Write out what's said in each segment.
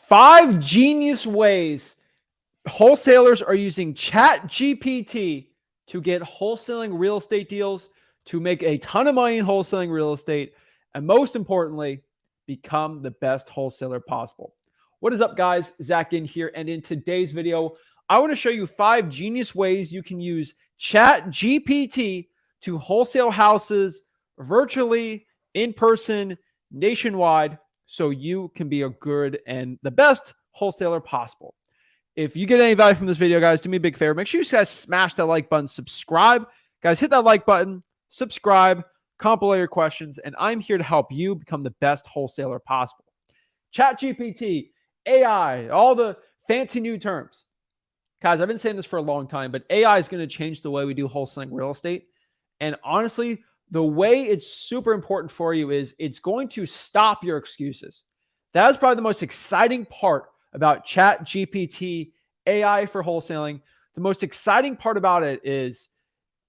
5 genius ways wholesalers are using ChatGPT to get wholesaling real estate deals, to make a ton of money in wholesaling real estate, and most importantly, become the best wholesaler possible. What is up, guys? Zach in here, and in today's video, I want to show you 5 genius ways you can use ChatGPT to wholesale houses virtually, in person, nationwide, so you can be a good and the best wholesaler possible. If you get any value from this video, guys, do me a big favor. Make sure you guys smash that like button, subscribe. Guys, hit that like button, subscribe, comment below your questions, and I'm here to help you become the best wholesaler possible. ChatGPT, AI, all the fancy new terms. Guys, I've been saying this for a long time, but AI is going to change the way we do wholesaling real estate. And honestly, the way it's super important for you is it's going to stop your excuses. That is probably the most exciting part about ChatGPT, AI for wholesaling. The most exciting part about it is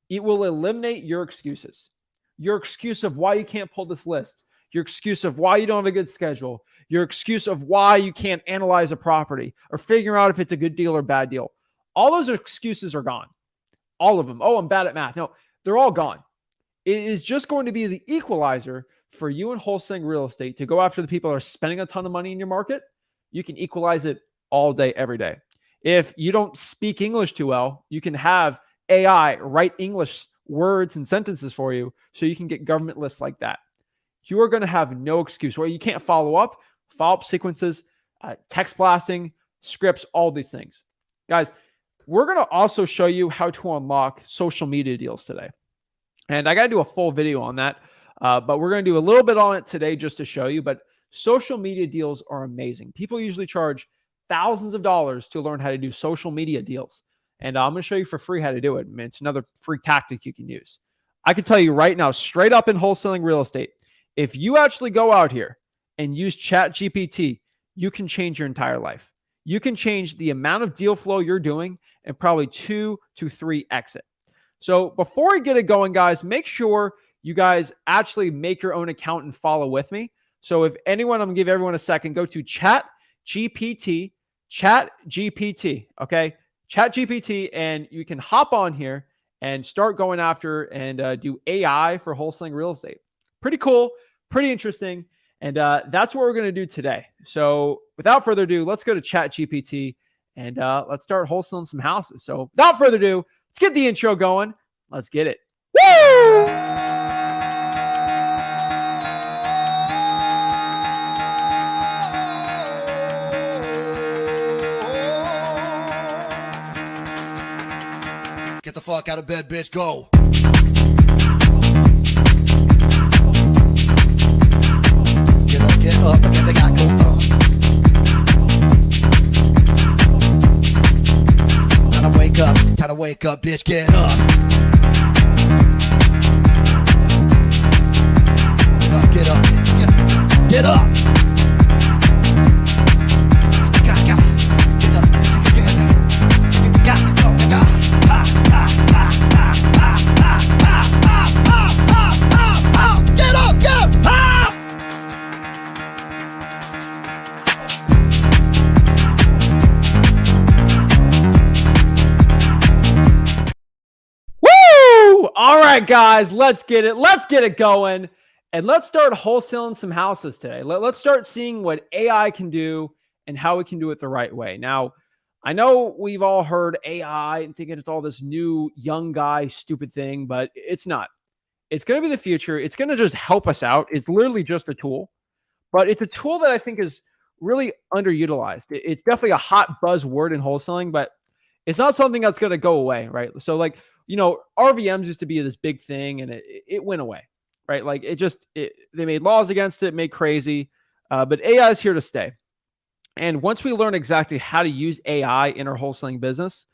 it will eliminate your excuses. Your excuse of why you can't pull this list, your excuse of why you don't have a good schedule, your excuse of why you can't analyze a property or figure out if it's a good deal or bad deal. All those excuses are gone. All of them. Oh, I'm bad at math. No, they're all gone. It is just going to be the equalizer for you in wholesaling real estate to go after the people that are spending a ton of money in your market. You can equalize it all day, every day. If you don't speak English too well, you can have AI write English words and sentences for you so you can get government lists like that. You are going to have no excuse where you can't follow up sequences, text blasting, scripts, all these things. Guys, we're going to also show you how to unlock social media deals today. And I got to do a full video on that, but we're going to do a little bit on it today just to show you. But social media deals are amazing. People usually charge thousands of dollars to learn how to do social media deals. And I'm going to show you for free how to do it. I mean, it's another free tactic you can use. I can tell you right now, straight up in wholesaling real estate, if you actually go out here and use ChatGPT, you can change your entire life. You can change the amount of deal flow you're doing and probably 2 to 3x it. So before we get it going, guys, make sure you guys actually make your own account and follow with me. So if anyone, I'm going to give everyone a second, go to ChatGPT, okay? ChatGPT, and you can hop on here and start going after and do AI for wholesaling real estate. Pretty cool, pretty interesting, and that's what we're going to do today. So without further ado, let's go to ChatGPT and let's start wholesaling some houses. So without further ado, let's get the intro going. Let's get it. Woo! Get the fuck out of bed, bitch. Go. Get up, again, they got go. Time to wake up, bitch. Get up. Get up. Get up. All right, guys, let's get it. Let's get it going. And let's start wholesaling some houses today. Let's start seeing what AI can do and how we can do it the right way. Now, I know we've all heard AI and thinking it's all this new young guy stupid thing, but it's not. It's going to be the future. It's going to just help us out. It's literally just a tool, but it's a tool that I think is really underutilized. It's definitely a hot buzzword in wholesaling, but it's not something that's going to go away, right? So like, you know, RVMs used to be this big thing and it went away, right? Like they made laws against it, made crazy, but AI is here to stay. And once we learn exactly how to use AI in our wholesaling business,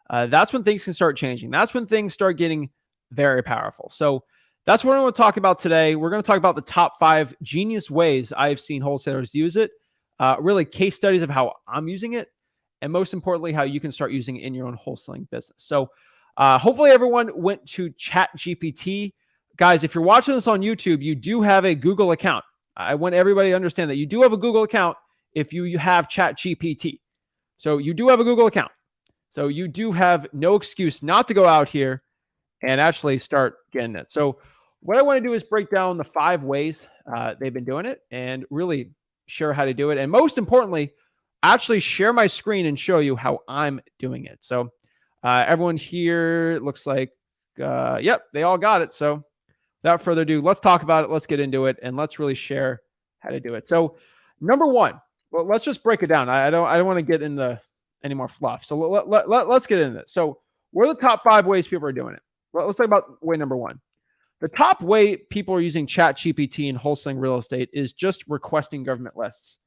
that's when things can start changing. That's when things start getting very powerful. So that's what I want to talk about today. We're going to talk about the top 5 genius ways I've seen wholesalers use it, really case studies of how I'm using it, and most importantly, how you can start using it in your own wholesaling business. So hopefully everyone went to ChatGPT. Guys, if you're watching this on YouTube, you do have a Google account. I want everybody to understand that you do have a Google account. if you have ChatGPT. So you do have a Google account. So you do have no excuse not to go out here and actually start getting it. So what I want to do is break down the 5 ways they've been doing it and really share how to do it. And most importantly, actually share my screen and show you how I'm doing it. So everyone here looks like, yep, they all got it. So without further ado, let's talk about it. Let's get into it and let's really share how to do it. So number 1, well, let's just break it down. I don't want to get into any more fluff. So let's get into it. So what are the top 5 ways people are doing it? Well, let's talk about way number 1. The top way people are using ChatGPT in wholesaling real estate is just requesting government lists.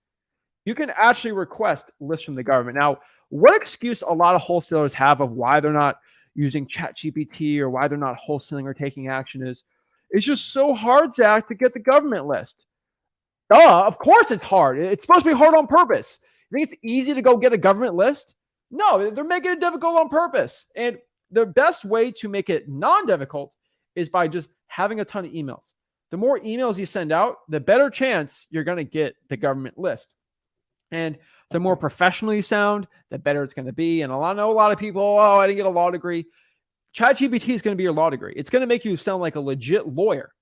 You can actually request lists from the government. Now, what excuse a lot of wholesalers have of why they're not using ChatGPT or why they're not wholesaling or taking action is it's just so hard, Zach, to get the government list. Of course it's hard. It's supposed to be hard on purpose. You think it's easy to go get a government list? No, they're making it difficult on purpose. And the best way to make it non-difficult is by just having a ton of emails. The more emails you send out, the better chance you're going to get the government list. And the more professional you sound, the better it's going to be. And I know a lot of people, oh, I didn't get a law degree. ChatGPT is going to be your law degree. It's going to make you sound like a legit lawyer.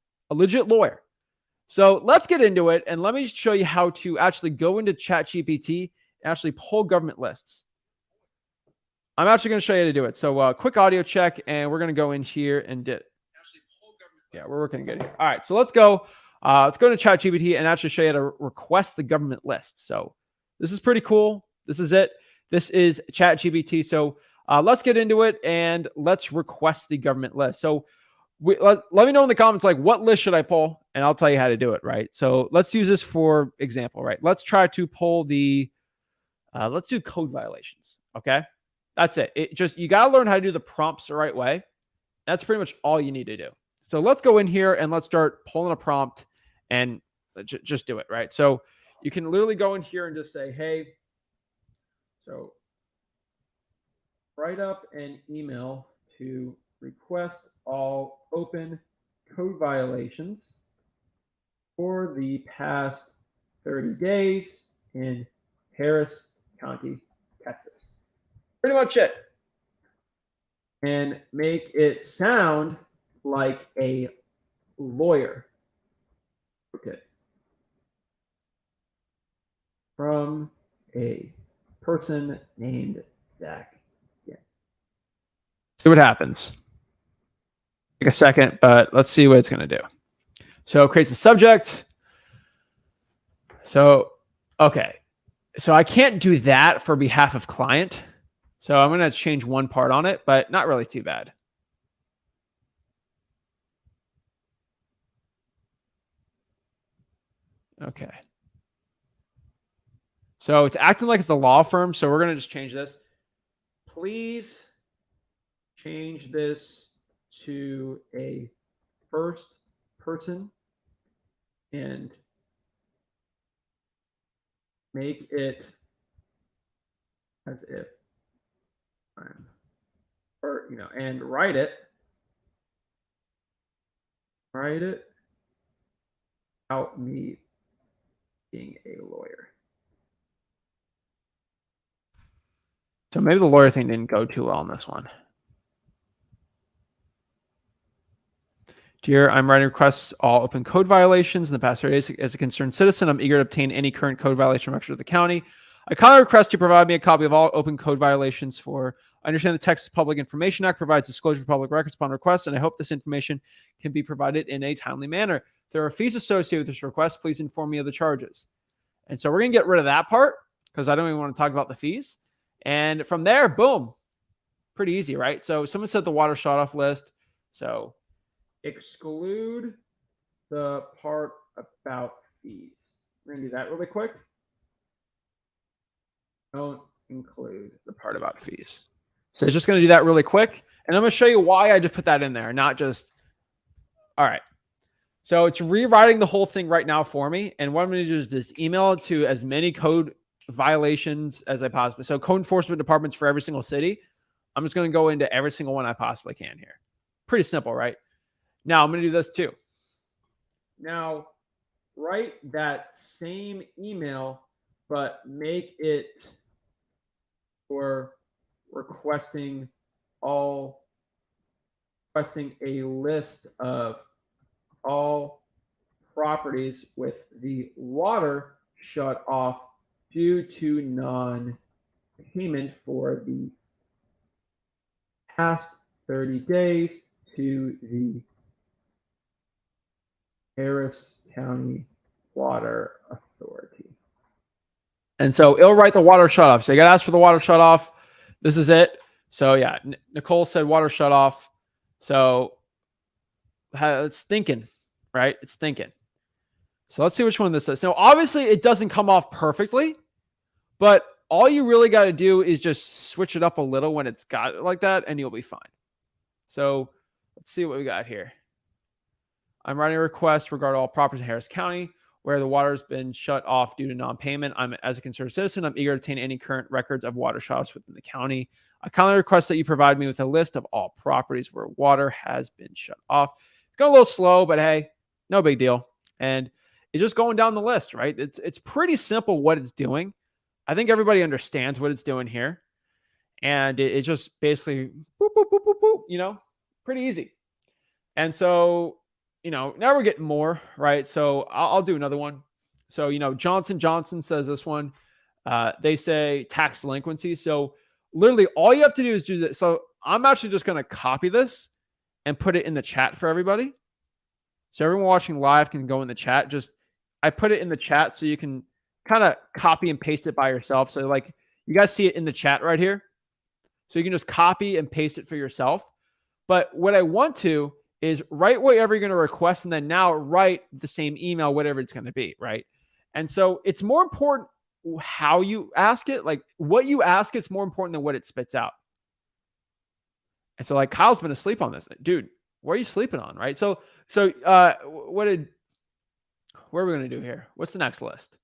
So let's get into it. And let me show you how to actually go into ChatGPT and actually pull government lists. I'm actually going to show you how to do it. So quick audio check, and we're going to go in here and did it. Yeah, we're working good here. All right, so let's go. Let's go to ChatGPT and actually show you how to request the government list. So this is pretty cool. This is it. This is ChatGPT. So let's get into it and let's request the government list. So let me know in the comments, like, what list should I pull? And I'll tell you how to do it, right? So let's use this for example, right? Let's try to pull the, let's do code violations, okay? That's it. You got to learn how to do the prompts the right way. That's pretty much all you need to do. So let's go in here and let's start pulling a prompt and just do it, right? So you can literally go in here and just say, hey, so write up an email to request all open code violations for the past 30 days in Harris County, Texas. Pretty much it. And make it sound like a lawyer. Okay. From a person named Zach. Yeah. See what happens. Take a second, but let's see what it's going to do. So it creates a subject. So, okay. So I can't do that for behalf of client. So I'm going to change one part on it, but not really too bad. Okay. So it's acting like it's a law firm. So we're going to just change this. Please change this to a first person and make it as if I'm, or, and write it out me being a lawyer. So maybe the lawyer thing didn't go too well on this one. Dear, I'm writing requests all open code violations in the past 30 days. As a concerned citizen, I'm eager to obtain any current code violation records of the county. I kindly request you provide me a copy of all open code violations for. I understand the Texas Public Information Act provides disclosure of public records upon request, and I hope this information can be provided in a timely manner. If there are fees associated with this request, please inform me of the charges. And so we're going to get rid of that part because I don't even want to talk about the fees. And from there, boom, pretty easy, right? So someone said the water shut off list. So exclude the part about fees. We're going to do that really quick. Don't include the part about fees. So it's just going to do that really quick. And I'm going to show you why I just put that in there, not just, all right. So it's rewriting the whole thing right now for me. And what I'm going to do is just email it to as many code violations as I possibly. So code enforcement departments for every single city. I'm just going to go into every single one I possibly can here. Pretty simple, right? Now I'm going to do this too. Now write that same email but make it for requesting a list of all properties with the water shut off due to non-payment for the past 30 days to the Harris County Water Authority. And so it'll write the water shut off. So you got to ask for the water shut off. This is it. So yeah, Nicole said water shut off. So it's thinking, right? It's thinking. So let's see which one this is. So obviously it doesn't come off perfectly, but all you really got to do is just switch it up a little when it's got it like that, and you'll be fine. So let's see what we got here. I'm writing a request regarding all properties in Harris County where the water has been shut off due to non-payment. As a concerned citizen, I'm eager to obtain any current records of water shutoffs within the county. I kindly request that you provide me with a list of all properties where water has been shut off. It's going a little slow, but hey, no big deal. And it's just going down the list, right? It's pretty simple what it's doing. I think everybody understands what it's doing here. And it's just basically boop, boop, boop, boop, boop, pretty easy. And so, now we're getting more, right? So I'll do another one. So, Johnson says this one. They say tax delinquency. So literally all you have to do is do this. So I'm actually just going to copy this and put it in the chat for everybody. So everyone watching live can go in the chat. I put it in the chat so you can kind of copy and paste it by yourself. So like you guys see it in the chat right here. So you can just copy and paste it for yourself. But what I want to is write whatever you're going to request and then now write the same email, whatever it's going to be, right? And so it's more important how you ask it. Like what you ask, it's more important than what it spits out. And so like Kyle's been asleep on this. Dude, what are you sleeping on, right? So what are we going to do here? What's the next list?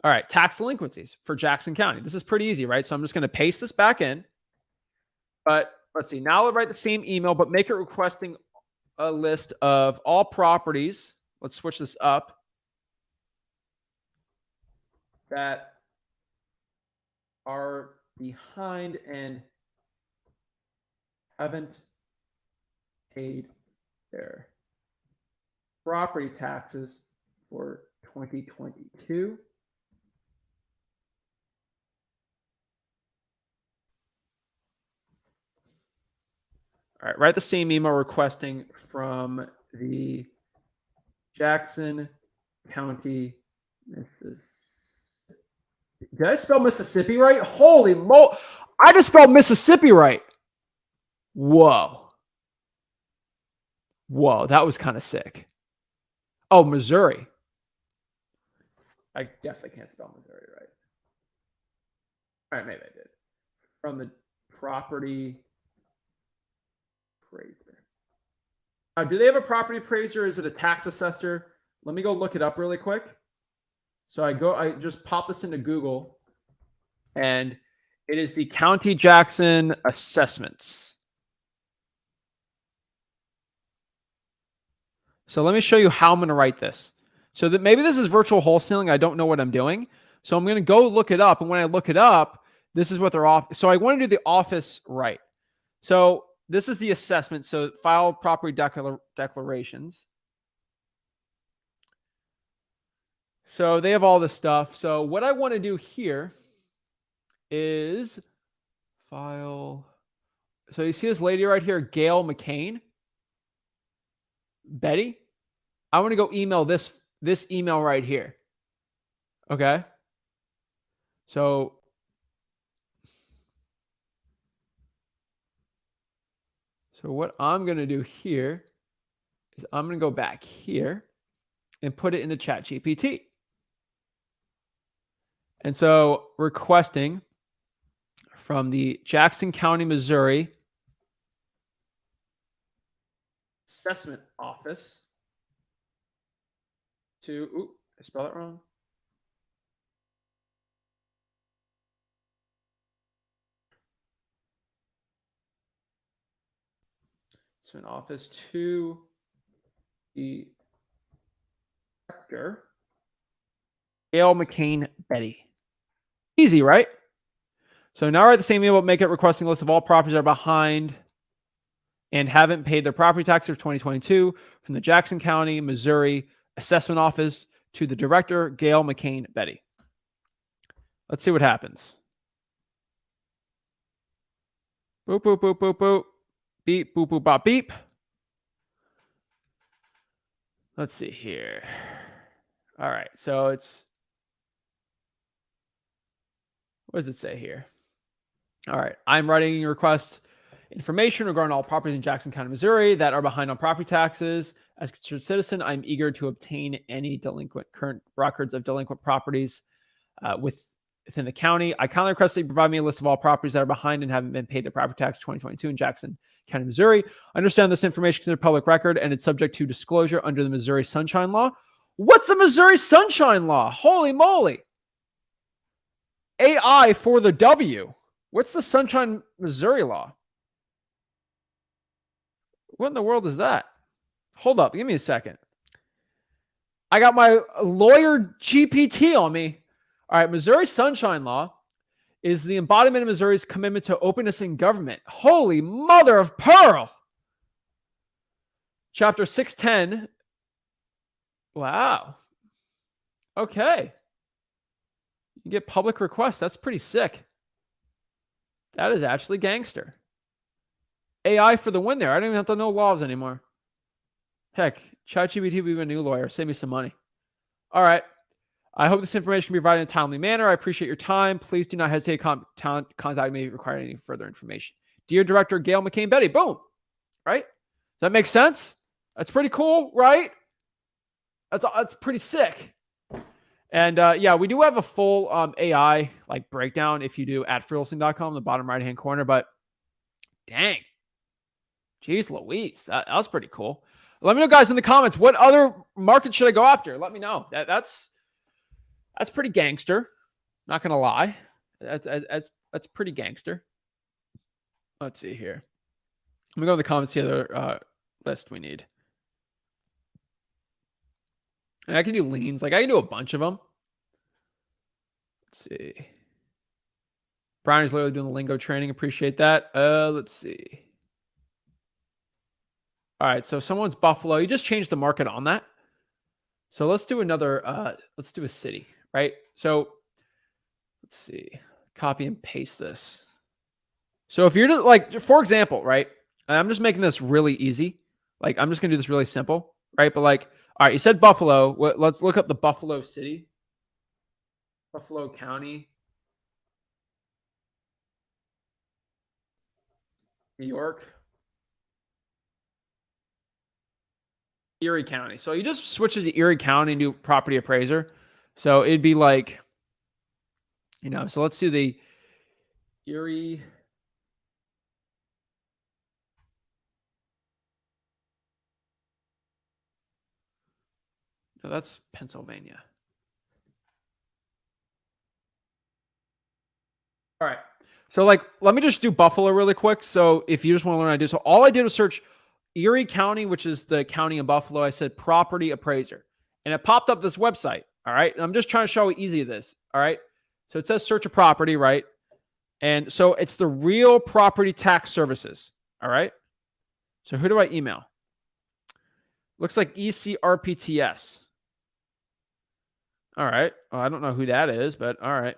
All right, tax delinquencies for Jackson County. This is pretty easy, right? So I'm just going to paste this back in. But let's see. Now I'll write the same email, but make it requesting a list of all properties. Let's switch this up. That are behind and haven't paid their property taxes for 2022. All right, write the same email requesting from the Jackson County, Mississippi. Did I spell Mississippi right? Holy mo! I just spelled Mississippi right. Whoa. That was kind of sick. Oh, Missouri. I definitely can't spell Missouri right. All right, maybe I did. From the property appraiser. Do they have a property appraiser? Is it a tax assessor? Let me go look it up really quick. So I just pop this into Google and it is the County Jackson Assessments. So let me show you how I'm going to write this. So that maybe this is virtual wholesaling. I don't know what I'm doing. So I'm going to go look it up. And when I look it up, this is what they're off. So I want to do the office right. So this is the assessment. So file property declarations. So they have all this stuff. So what I want to do here is file. So you see this lady right here, Gail McCain, Betty. I want to go email this email right here. Okay. So what I'm going to do here is I'm going to go back here and put it in the ChatGPT. And so requesting from the Jackson County, Missouri Assessment Office to, I spelled it wrong. So an office to the director, Gail McCain Betty. Easy, right? So now write the same email, but make it requesting a list of all properties that are behind and haven't paid their property tax for 2022 from the Jackson County, Missouri Assessment Office to the Director, Gail McCain Betty. Let's see what happens. Boop, boop, boop, boop, boop. Beep, boop, boop, bop, beep. Let's see here. All right, so it's, what does it say here? All right, I'm writing your request information regarding all properties in Jackson County, Missouri that are behind on property taxes. As a concerned citizen, I'm eager to obtain any current records of delinquent properties within the county. I kindly request that you provide me a list of all properties that are behind and haven't been paid their property tax 2022 in Jackson County, Missouri. I understand this information is a public record and it's subject to disclosure under the Missouri Sunshine Law. What's the Missouri Sunshine Law? Holy moly. AI for the W. What's the Sunshine, Missouri law? What in the world is that? Hold up. Give me a second. I got my lawyer GPT on me. All right. Missouri Sunshine Law is the embodiment of Missouri's commitment to openness in government. Holy mother of pearl. Chapter 610. Wow. Okay. You get public requests. That's pretty sick. That is actually gangster. AI for the win there. I don't even have to know laws anymore. Heck, ChatGPT will be a new lawyer. Save me some money. All right. I hope this information can be provided in a timely manner. I appreciate your time. Please do not hesitate to contact me if you require any further information. Dear Director Gail McCain Betty. Boom. Right? Does that make sense? That's pretty cool, right? That's pretty sick. And yeah, we do have a full AI like breakdown if you do at freewholesaling.com, the bottom right-hand corner. But dang. Jeez Louise. That was pretty cool. Let me know, guys, in the comments, what other market should I go after? Let me know. That's pretty gangster. Not gonna lie. That's pretty gangster. Let's see here. Let me go to the comments, see the other list we need. And I can do leans. Like I can do a bunch of them. Let's see. Brian is literally doing the lingo training. Appreciate that. Let's see. All right. So someone's Buffalo. You just changed the market on that. So let's do another. Let's do a city, right? So let's see. Copy and paste this. So if you're to, like, for example, right? I'm just making this really easy. Like I'm just gonna do this really simple, right? But like, all right, you said Buffalo. Let's look up the Buffalo city. Buffalo County. New York. Erie County. So you just switch it to Erie County and do property appraiser. So it'd be like, you know, so let's do the Erie. No, that's Pennsylvania. All right. So like, let me just do Buffalo really quick. So if you just want to learn how to do, so all I did was search Erie County, which is the county in Buffalo. I said property appraiser and it popped up this website. All right. And I'm just trying to show how easy it is. All right. So it says search a property, right? And so it's the Real Property Tax Services. All right. So who do I email? Looks like ECRPTS. All right. Well, I don't know who that is, but all right.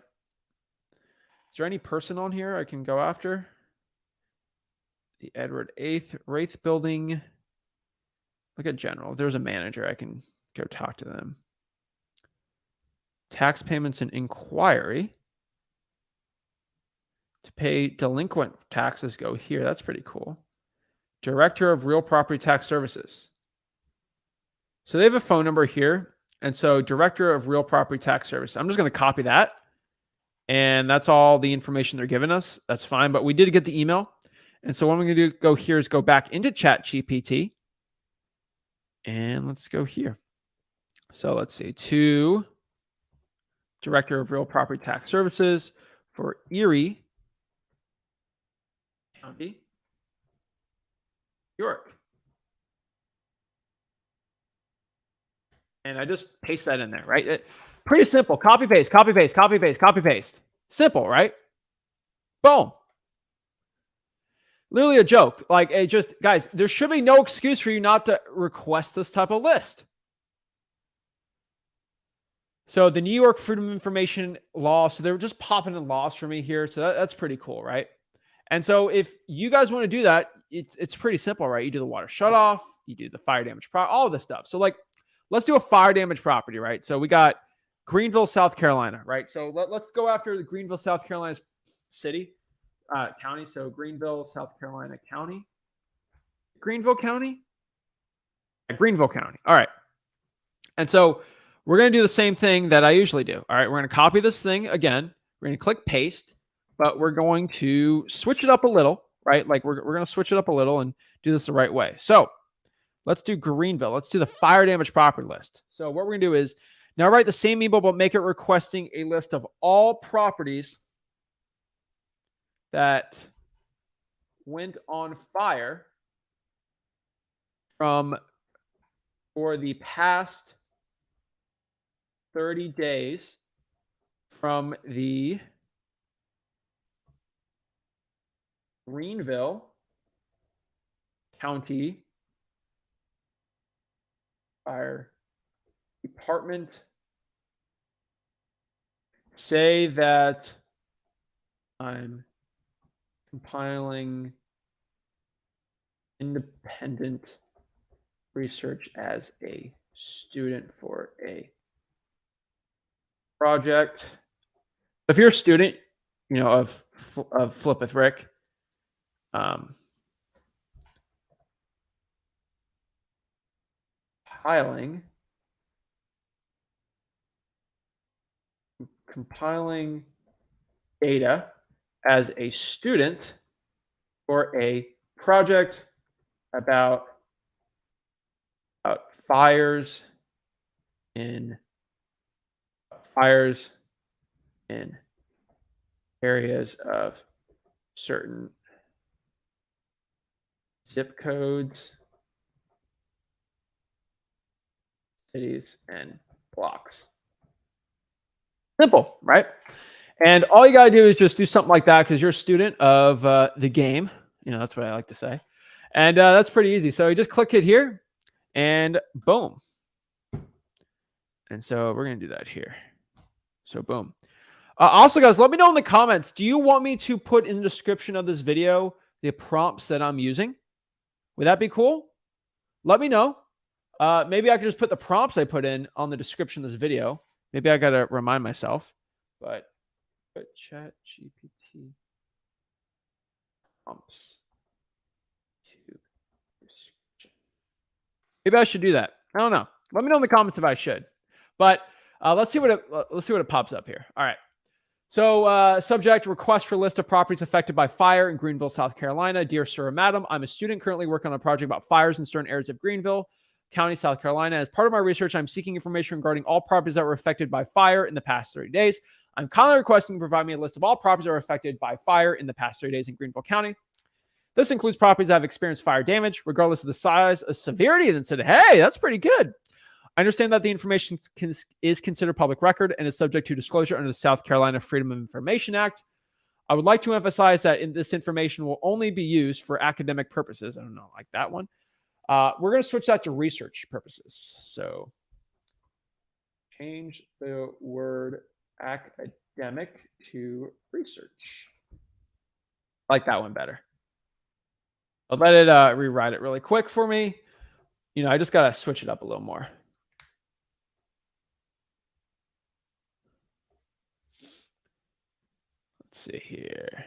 Is there any person on here I can go after? The Edward Wraith Building. Look at general. If there's a manager, I can go talk to them. Tax payments and inquiry. To pay delinquent taxes, go here. That's pretty cool. Director of Real Property Tax Services. So they have a phone number here. And so Director of Real Property Tax Services. I'm just going to copy that. And that's all the information they're giving us. That's fine. But we did get the email. And so what I'm going to go here is go back into ChatGPT. And let's go here. So let's see. To Director of Real Property Tax Services for Erie County, York. And I just paste that in there, right? Pretty simple. Copy, paste, copy, paste, copy, paste, copy, paste. Simple, right? Boom. Literally a joke. Like, it just, guys, there should be no excuse for you not to request this type of list. So the New York Freedom of Information law, so they're just popping in laws for me here. So that's pretty cool, right? And so if you guys want to do that, it's pretty simple, right? You do the water shutoff, you do the fire damage, all this stuff. So like, let's do a fire damage property, right? So we got Greenville, South Carolina, right? So let's go after the Greenville, South Carolina's city, county. So Greenville, South Carolina county, Greenville County, Greenville County. All right. And so we're going to do the same thing that I usually do. All right. We're going to copy this thing again. We're going to click paste, but we're going to switch it up a little, right? Like we're going to switch it up a little and do this the right way. So let's do Greenville. Let's do the fire damage property list. So what we're going to do is now write the same email, but make it requesting a list of all properties that went on fire for the past 30 days from the Greenville County Fire Department. Say that I'm compiling independent research as a student for a project. If you're a student, of Flip with Rick, compiling data as a student for a project about fires in areas of certain zip codes, cities, and blocks. Simple, right? And all you got to do is just do something like that because you're a student of the game. That's what I like to say. And that's pretty easy. So you just click it here and boom. And so we're going to do that here. So boom. Also, guys, let me know in the comments. Do you want me to put in the description of this video the prompts that I'm using? Would that be cool? Let me know. Maybe I could just put the prompts I put in on the description of this video. Maybe I got to remind myself. But ChatGPT prompts to description. Maybe I should do that. I don't know. Let me know in the comments if I should. But let's see what it pops up here. All right. So subject, request for list of properties affected by fire in Greenville, South Carolina. Dear sir or madam, I'm a student currently working on a project about fires in certain areas of Greenville County, South Carolina. As part of my research, I'm seeking information regarding all properties that were affected by fire in the past 30 days. I'm kindly requesting you provide me a list of all properties that were affected by fire in the past 30 days in Greenville County. This includes properties that have experienced fire damage, regardless of the size or severity of the incident. Hey, that's pretty good. I understand that the information is considered public record and is subject to disclosure under the South Carolina Freedom of Information Act. I would like to emphasize that this information will only be used for academic purposes. I don't know, like that one. We're going to switch that to research purposes. So change the word academic to research. I like that one better. I'll let it rewrite it really quick for me. I just got to switch it up a little more. Let's see here.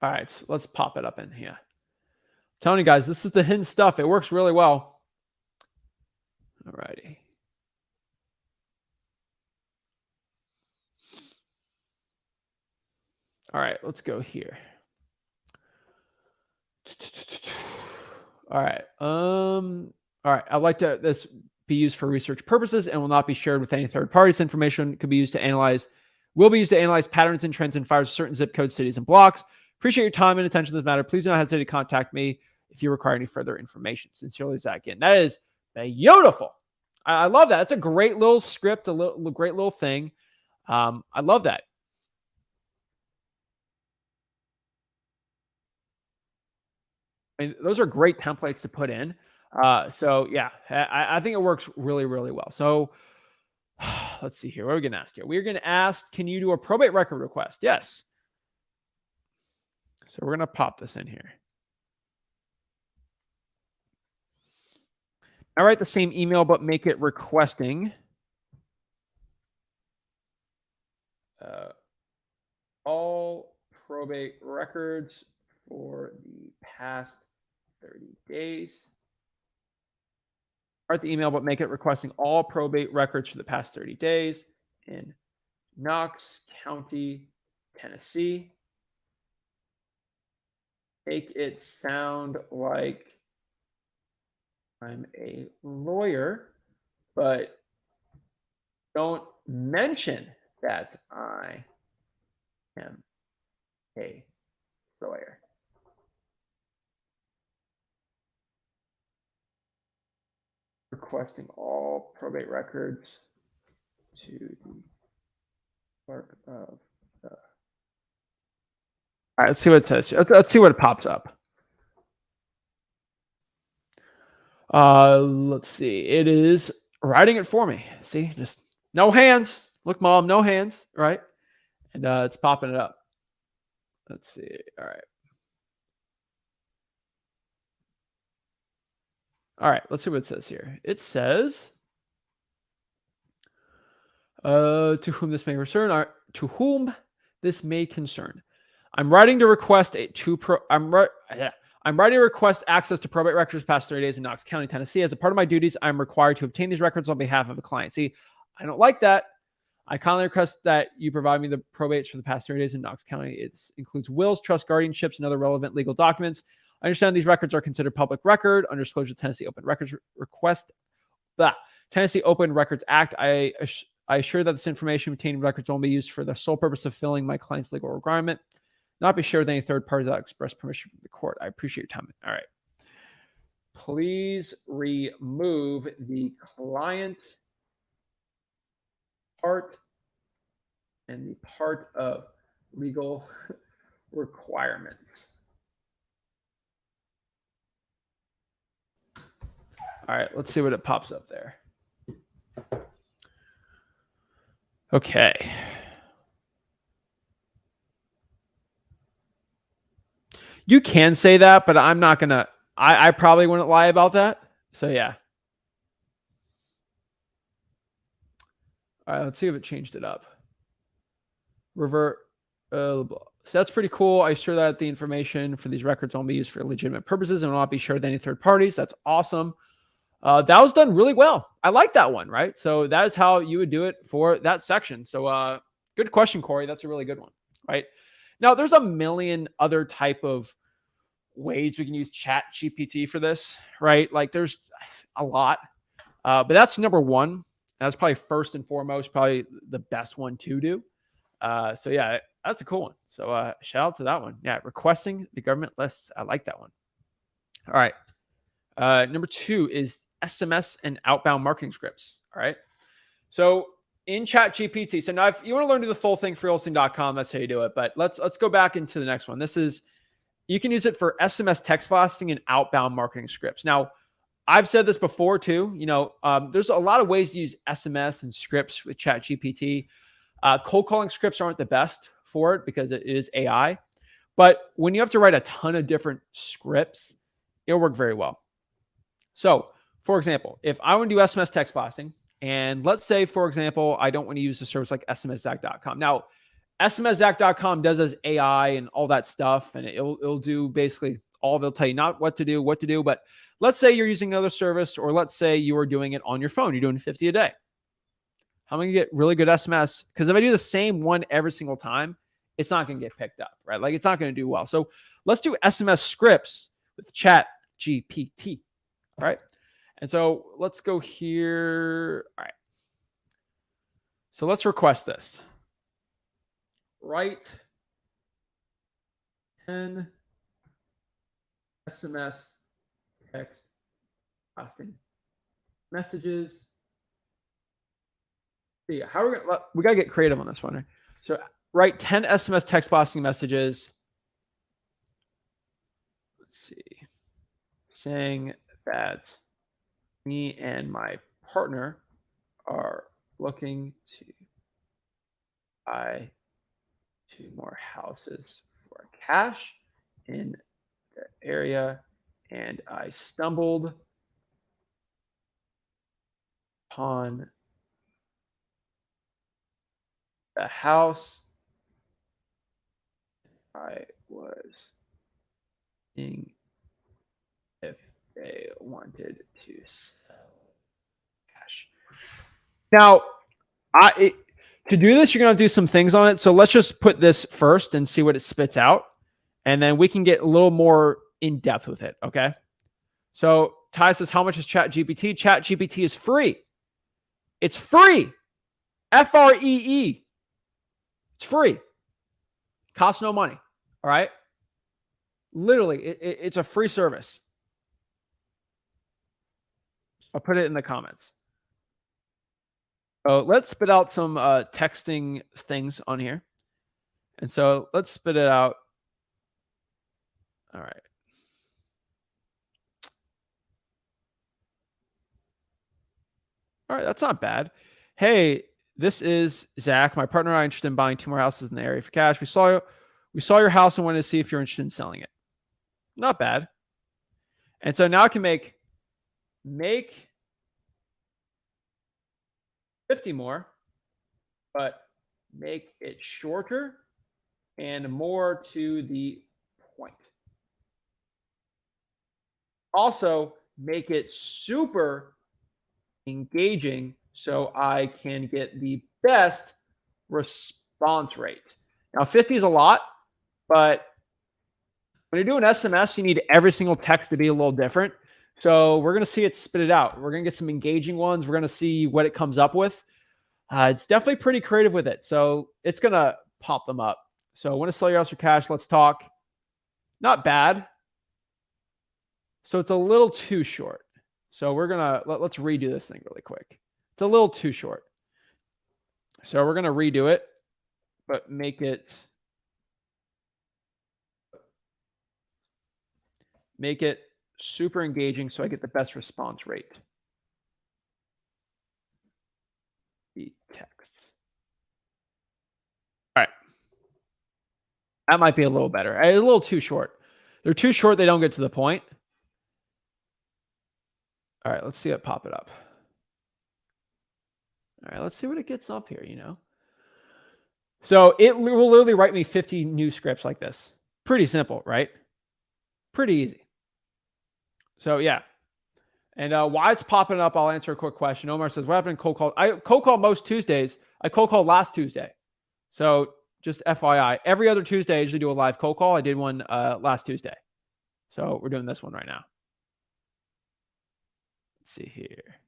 All right, so let's pop it up in here. I'm telling you guys, this is the hidden stuff. It works really well. All righty. All right, let's go here. All right. All right. I'd like this be used for research purposes and will not be shared with any third parties. Information will be used to analyze patterns and trends in fires of certain zip codes, cities, and blocks. Appreciate your time and attention to this matter. Please do not hesitate to contact me if you require any further information. Sincerely, Zach. Again, that is beautiful. I love that. It's a great little script, great little thing. I love that. I mean, those are great templates to put in. So yeah, I think it works really, really well. So let's see here. What are we going to ask here? We're going to ask, can you do a probate record request? Yes. So we're going to pop this in here. I write the same email, but make it requesting all probate records for the past 30 days. Write the email, but make it requesting all probate records for the past 30 days in Knox County, Tennessee. Make it sound like I'm a lawyer, but don't mention that I am a lawyer. Requesting all probate records to the clerk of the. All right, let's see what it says. Let's see what it pops up. Let's see. It is writing it for me. See, just no hands. Look, Mom, no hands, right? And it's popping it up. Let's see. All right. All right, let's see what it says here. It says, to whom this may concern, I'm writing to request I'm writing to request access to probate records past 30 days in Knox County, Tennessee. As a part of my duties, I'm required to obtain these records on behalf of a client. See, I don't like that. I kindly request that you provide me the probates for the past 30 days in Knox County. It includes wills, trust, guardianships, and other relevant legal documents. I understand these records are considered public record under disclosure Tennessee Open Records Request. Tennessee Open Records Act. I assure that this information contained in records will only be used for the sole purpose of filling my client's legal requirement, not be shared with any third party that express permission from the court. I appreciate your time. All right. Please remove the client part and the part of legal requirements. All right, let's see what it pops up there. Okay. You can say that, but I'm not going to, I probably wouldn't lie about that. So yeah. All right, let's see if it changed it up. Revert. So that's pretty cool. I assure that the information for these records will be used for legitimate purposes and will not be shared with any third parties. That's awesome. That was done really well. I like that one, right? So that is how you would do it for that section. So good question, Corey. That's a really good one, right? Now, there's a million other type of ways we can use ChatGPT for this, right? Like there's a lot, but that's number one. That's probably first and foremost, probably the best one to do. So yeah, that's a cool one. So shout out to that one. Yeah, requesting the government lists. I like that one. All right. Number two is SMS and outbound marketing scripts. All right. So in ChatGPT, so now if you want to learn to do the full thing for realestate.com, that's how you do it. But let's go back into the next one. This is, you can use it for SMS text blasting and outbound marketing scripts. Now, I've said this before too. You know, there's a lot of ways to use SMS and scripts with ChatGPT. Cold calling scripts aren't the best for it because it is AI. But when you have to write a ton of different scripts, it'll work very well. So, for example, if I want to do SMS text blasting, and let's say, for example, I don't want to use a service like SMSZac.com. Now, SMSZac.com does as AI and all that stuff, and it'll do basically all. They'll tell you not what to do, but let's say you're using another service, or let's say you are doing it on your phone. You're doing 50 a day. How am I going to get really good SMS? Because if I do the same one every single time, it's not going to get picked up, right? Like it's not going to do well. So let's do SMS scripts with ChatGPT, right? And so let's go here. All right. So let's request this. Write 10 SMS text blasting messages. See, how are we gotta get creative on this one, right? So write 10 SMS text blasting messages. Let's see. saying that me and my partner are looking to buy 2 more houses for cash in the area, and I stumbled upon the house I was seeing if they wanted to sell cash. Now, to do this, you're going to do some things on it. So let's just put this first and see what it spits out. And then we can get a little more in depth with it. Okay. So Ty says, how much is ChatGPT? ChatGPT is free. It's free. FREE. It's free. Costs no money. All right. Literally, it's a free service. I'll put it in the comments. So let's spit out some texting things on here. And so let's spit it out. All right. All right, that's not bad. Hey, this is Zach. My partner and I are interested in buying 2 more houses in the area for cash. We saw your house and wanted to see if you're interested in selling it. Not bad. And so now I can make 50 more, but make it shorter and more to the point. Also, make it super engaging so I can get the best response rate. Now, 50 is a lot, but when you're doing SMS, you need every single text to be a little different. So we're going to see it spit it out. We're going to get some engaging ones. We're going to see what it comes up with. It's definitely pretty creative with it. So it's going to pop them up. So want to sell your house for cash? Let's talk. Not bad. So it's a little too short. So we're going to, let's redo this thing really quick. It's a little too short. So we're going to redo it, but make it super engaging so I get the best response rate. The text. All right. That might be a little better. It's a little too short. They're too short. They don't get to the point. All right. Let's see it pop it up. All right. Let's see what it gets up here, So it will literally write me 50 new scripts like this. Pretty simple, right? Pretty easy. So yeah. And why it's popping up, I'll answer a quick question. Omar says, what happened in cold call? I cold call most Tuesdays. I cold called last Tuesday. So just FYI, every other Tuesday, I usually do a live cold call. I did one last Tuesday. So we're doing this one right now. Let's see here.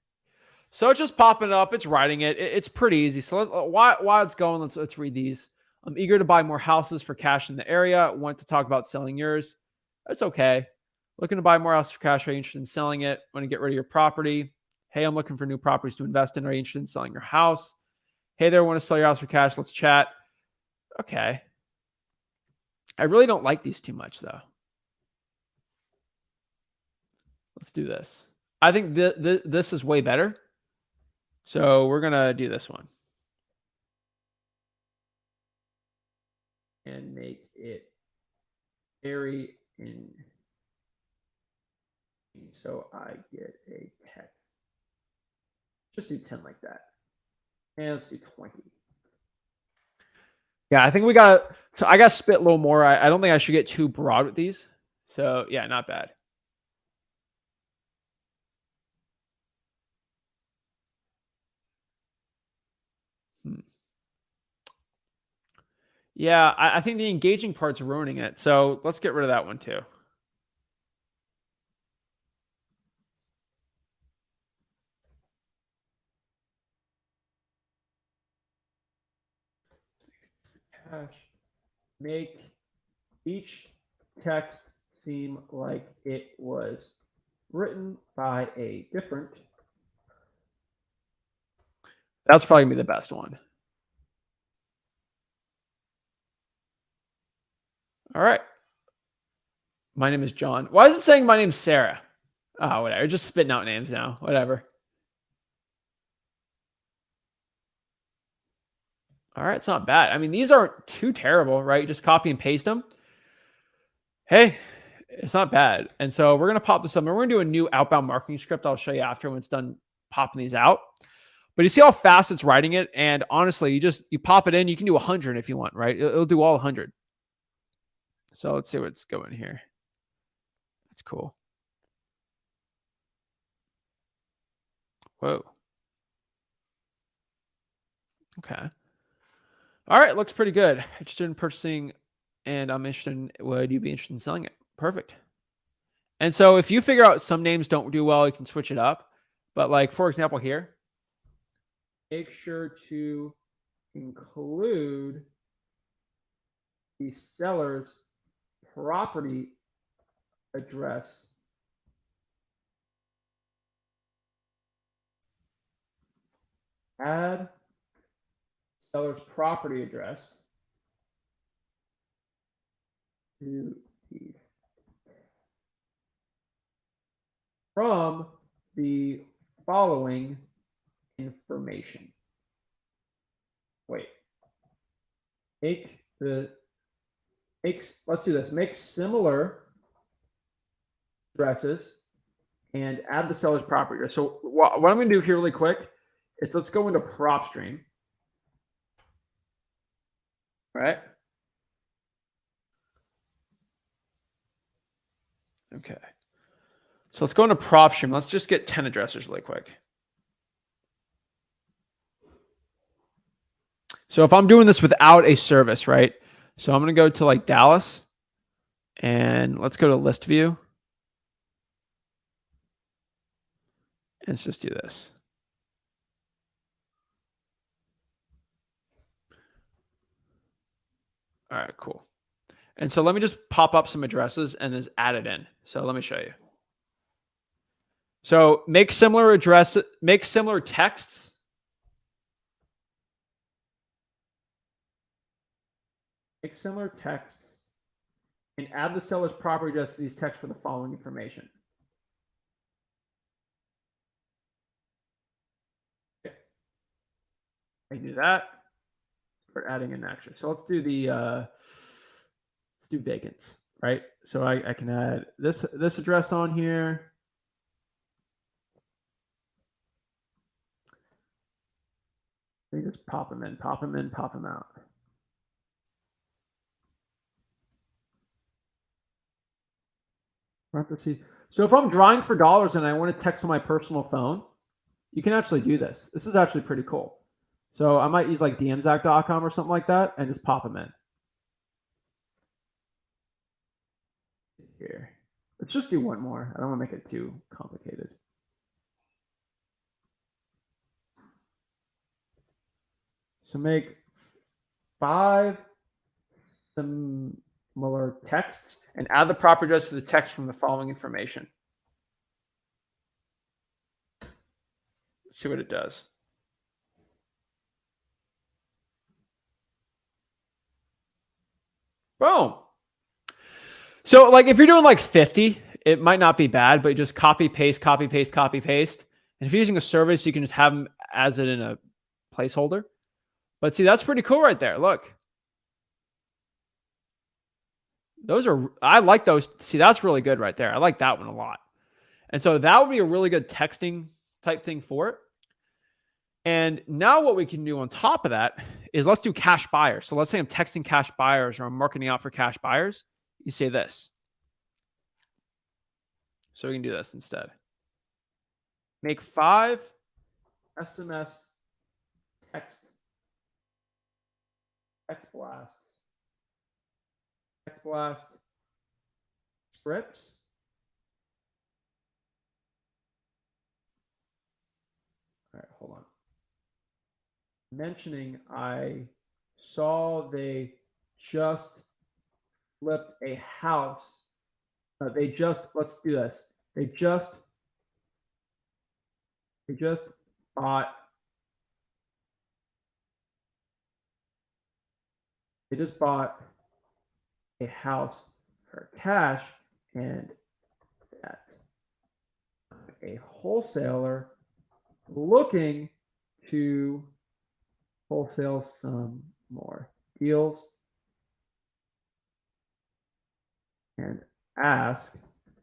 So it's just popping up. It's writing it. It's pretty easy. So while it's going, let's read these. I'm eager to buy more houses for cash in the area. Want to talk about selling yours. That's okay. Looking to buy more houses for cash. Are you interested in selling it? Want to get rid of your property? Hey, I'm looking for new properties to invest in. Are you interested in selling your house? Hey there, want to sell your house for cash? Let's chat. Okay. I really don't like these too much, though. Let's do this. I think this is way better. So we're going to do this one. And make it very in. So I get a 10. Just do 10 like that. And let's do 20. Yeah, I think we got to, so I got to spit a little more. I don't think I should get too broad with these. So yeah, not bad. Yeah, I think the engaging part's ruining it. So let's get rid of that one too. Make each text seem like it was written by a different. That's probably gonna be the best one. All right. My name is John. Why is it saying my name's Sarah? Oh, whatever. Just spitting out names now. Whatever. All right, it's not bad. I mean, these aren't too terrible, right? Just copy and paste them. Hey, it's not bad. And so we're going to pop this up. And we're going to do a new outbound marketing script. I'll show you after when it's done popping these out. But you see how fast it's writing it. And honestly, you pop it in. You can do 100 if you want, right? It'll do all 100. So let's see what's going here. That's cool. Whoa. Okay. All right. Looks pretty good. Interested in purchasing, and I'm interested in, would you be interested in selling it? Perfect. And so if you figure out some names don't do well, you can switch it up. But like, for example, here, make sure to include the seller's property address. Add seller's property address to these from the following information. Wait. Let's do this. Make similar addresses and add the seller's property address. So what I'm going to do here really quick is let's go into prop stream. Right? Okay. So let's go into prop stream. Let's just get 10 addresses really quick. So if I'm doing this without a service, right? So I'm going to go to like Dallas and let's go to list view. And let's just do this. All right, cool. And so let me just pop up some addresses and just add it in. So let me show you. So make similar texts. Make similar texts and add the seller's property address to these texts for the following information. Okay. I do that. Start adding in extra. So let's do the let's do vacants, right? So I can add this address on here. Let me just pop them in, pop them in, pop them out. Parentheses. So if I'm drawing for dollars and I want to text on my personal phone, you can actually do this. This is actually pretty cool. So I might use like dmzac.com or something like that and just pop them in. Here. Let's just do one more. I don't want to make it too complicated. So make 5 similar texts and add the proper address to the text from the following information. Let's see what it does. Boom. So like if you're doing like 50, it might not be bad, but you just copy, paste, copy, paste, copy, paste. And if you're using a service, you can just have them as it in a placeholder. But see, that's pretty cool right there. Look. I like those. See, that's really good right there. I like that one a lot. And so that would be a really good texting type thing for it. And now what we can do on top of that is let's do cash buyers. So let's say I'm texting cash buyers or I'm marketing out for cash buyers. You say this. So we can do this instead. Make 5 SMS text blast scripts. All right, hold on. Mentioning I saw they just flipped a house. Let's do this. They just bought a house for cash and that a wholesaler looking to wholesale some more deals and ask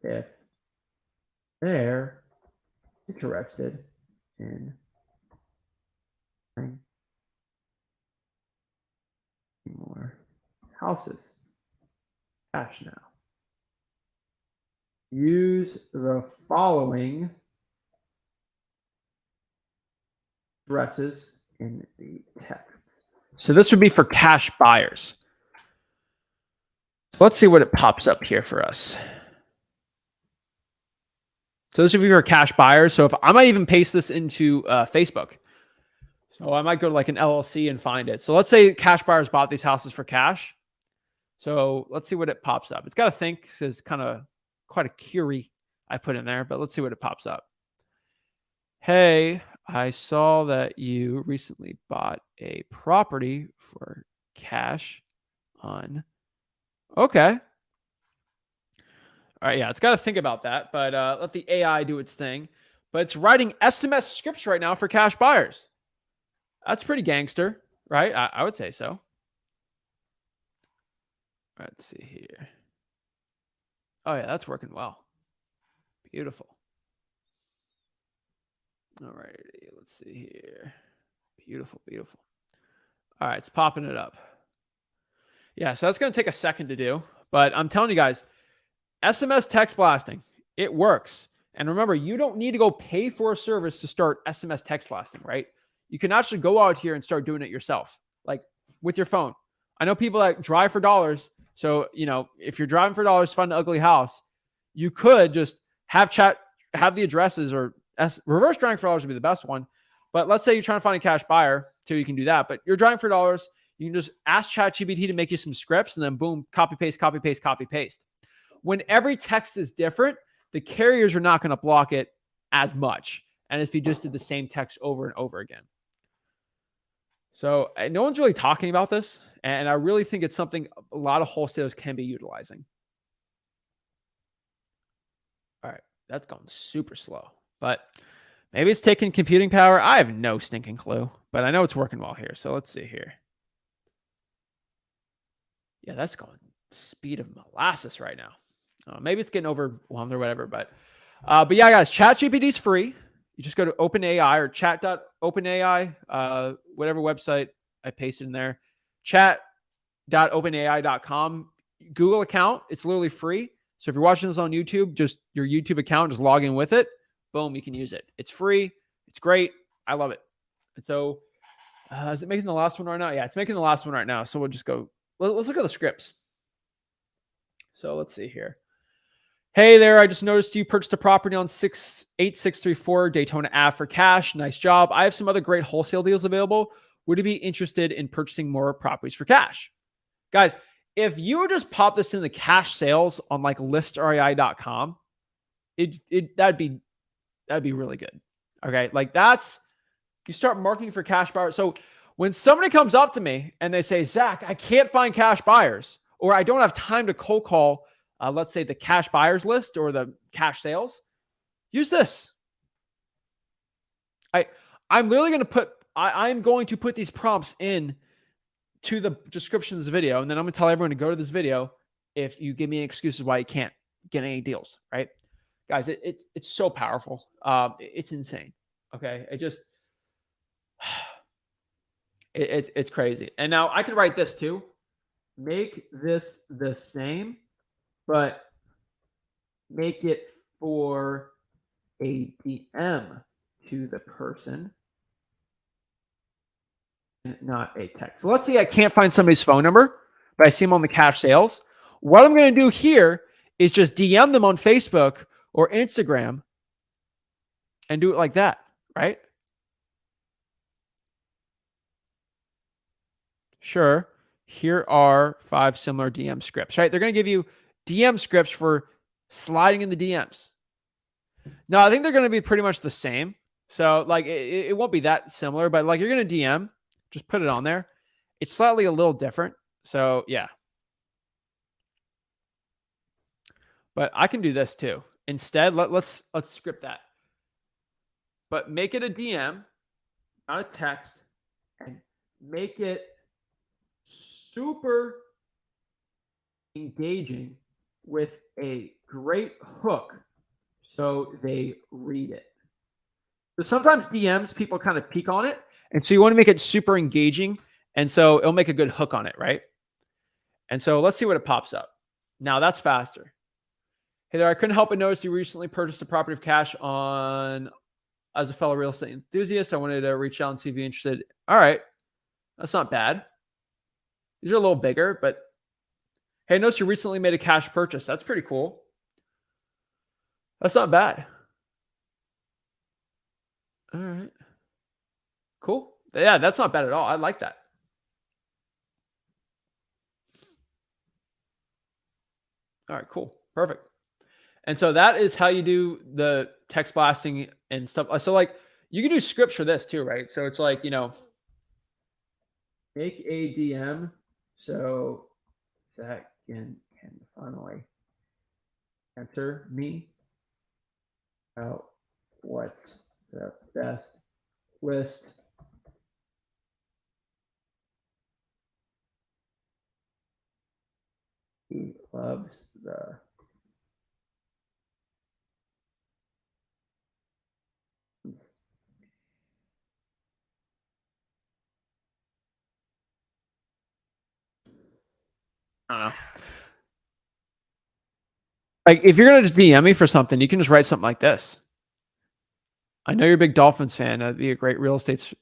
if they're interested in buying more houses. Cash now. Use the following addresses in the text. So this would be for cash buyers. So let's see what it pops up here for us. So this would be for cash buyers. So if I might even paste this into Facebook. So I might go to like an LLC and find it. So let's say cash buyers bought these houses for cash. So let's see what it pops up. It's got to think. It's kind of quite a query I put in there, but let's see what it pops up. Hey, I saw that you recently bought a property for cash on. Okay. All right. Yeah, it's got to think about that, but let the AI do its thing. But it's writing SMS scripts right now for cash buyers. That's pretty gangster, right? I would say so. Let's see here. Oh, yeah, that's working well. Beautiful. All right, let's see here. Beautiful, beautiful. All right, it's popping it up. Yeah, so that's going to take a second to do, but I'm telling you guys, SMS text blasting, it works. And remember, you don't need to go pay for a service to start SMS text blasting, right? You can actually go out here and start doing it yourself, like with your phone. I know people that drive for dollars. So, if you're driving for dollars to find an ugly house, you could just have the addresses, or reverse driving for dollars would be the best one. But let's say you're trying to find a cash buyer, so you can do that. But you're driving for dollars. You can just ask ChatGPT to make you some scripts, and then boom, copy, paste, copy, paste, copy, paste. When every text is different, the carriers are not going to block it as much. And if you just did the same text over and over again. So no one's really talking about this. And I really think it's something a lot of wholesalers can be utilizing. All right. That's going super slow. But maybe it's taking computing power. I have no stinking clue. But I know it's working well here. So let's see here. Yeah, that's going speed of molasses right now. Maybe it's getting overwhelmed or whatever. But yeah, guys, ChatGPT is free. You just go to OpenAI or chat.openai, whatever website I pasted in there, chat.openai.com. Google account. It's literally free. So if you're watching this on YouTube, just your YouTube account, just log in with it. Boom, you can use it. It's free. It's great. I love it. And so is it making the last one right now? Yeah, it's making the last one right now. So we'll just go. Let's look at the scripts. So let's see here. Hey there, I just noticed you purchased a property on 8634 Daytona Ave for cash. Nice job. I have some other great wholesale deals available. Would you be interested in purchasing more properties for cash? Guys, if you just pop this in the cash sales on like listrei.com, that'd be really good. Okay, like you start marketing for cash buyers. So when somebody comes up to me and they say, Zach, I can't find cash buyers, or I don't have time to cold call, let's say the cash buyers list or the cash sales, use this. I'm literally going to I'm going to put these prompts in to the description of this video. And then I'm going to tell everyone to go to this video if you give me excuses why you can't get any deals, right? Guys, it's so powerful. It's insane. Okay. It's crazy. And now I could write this too. Make this the same, but make it for a DM to the person and not a text. So let's say I can't find somebody's phone number, but I see them on the cash sales. What I'm going to do here is just DM them on Facebook or Instagram and do it like that, right? Sure. Here are 5 similar DM scripts, right? They're going to give you DM scripts for sliding in the DMs. Now, I think they're going to be pretty much the same. So like it won't be that similar, but like you're going to DM, just put it on there. It's slightly a little different. So yeah. But I can do this too. Instead, let's script that. but make it a DM, not a text, and make it super engaging with a great hook so they read it. So sometimes DMs, people kind of peek on it. And so you want to make it super engaging. And so it'll make a good hook on it, right? And so let's see what it pops up. Now that's faster. Hey there, I couldn't help but notice you recently purchased a property of cash on as a fellow real estate enthusiast. I wanted to reach out and see if you're interested. All right. That's not bad. These are a little bigger, but hey, I noticed you recently made a cash purchase. That's pretty cool. That's not bad. All right. Cool. Yeah, that's not bad at all. I like that. All right, cool. Perfect. And so that is how you do the text blasting and stuff. So like you can do scripts for this too, right? So it's like, make a DM so Zach can finally answer me about what's the best list he loves the I don't know. Like if you're gonna just DM me for something, you can just write something like this. I know you're a big Dolphins fan. That'd be a great real estate.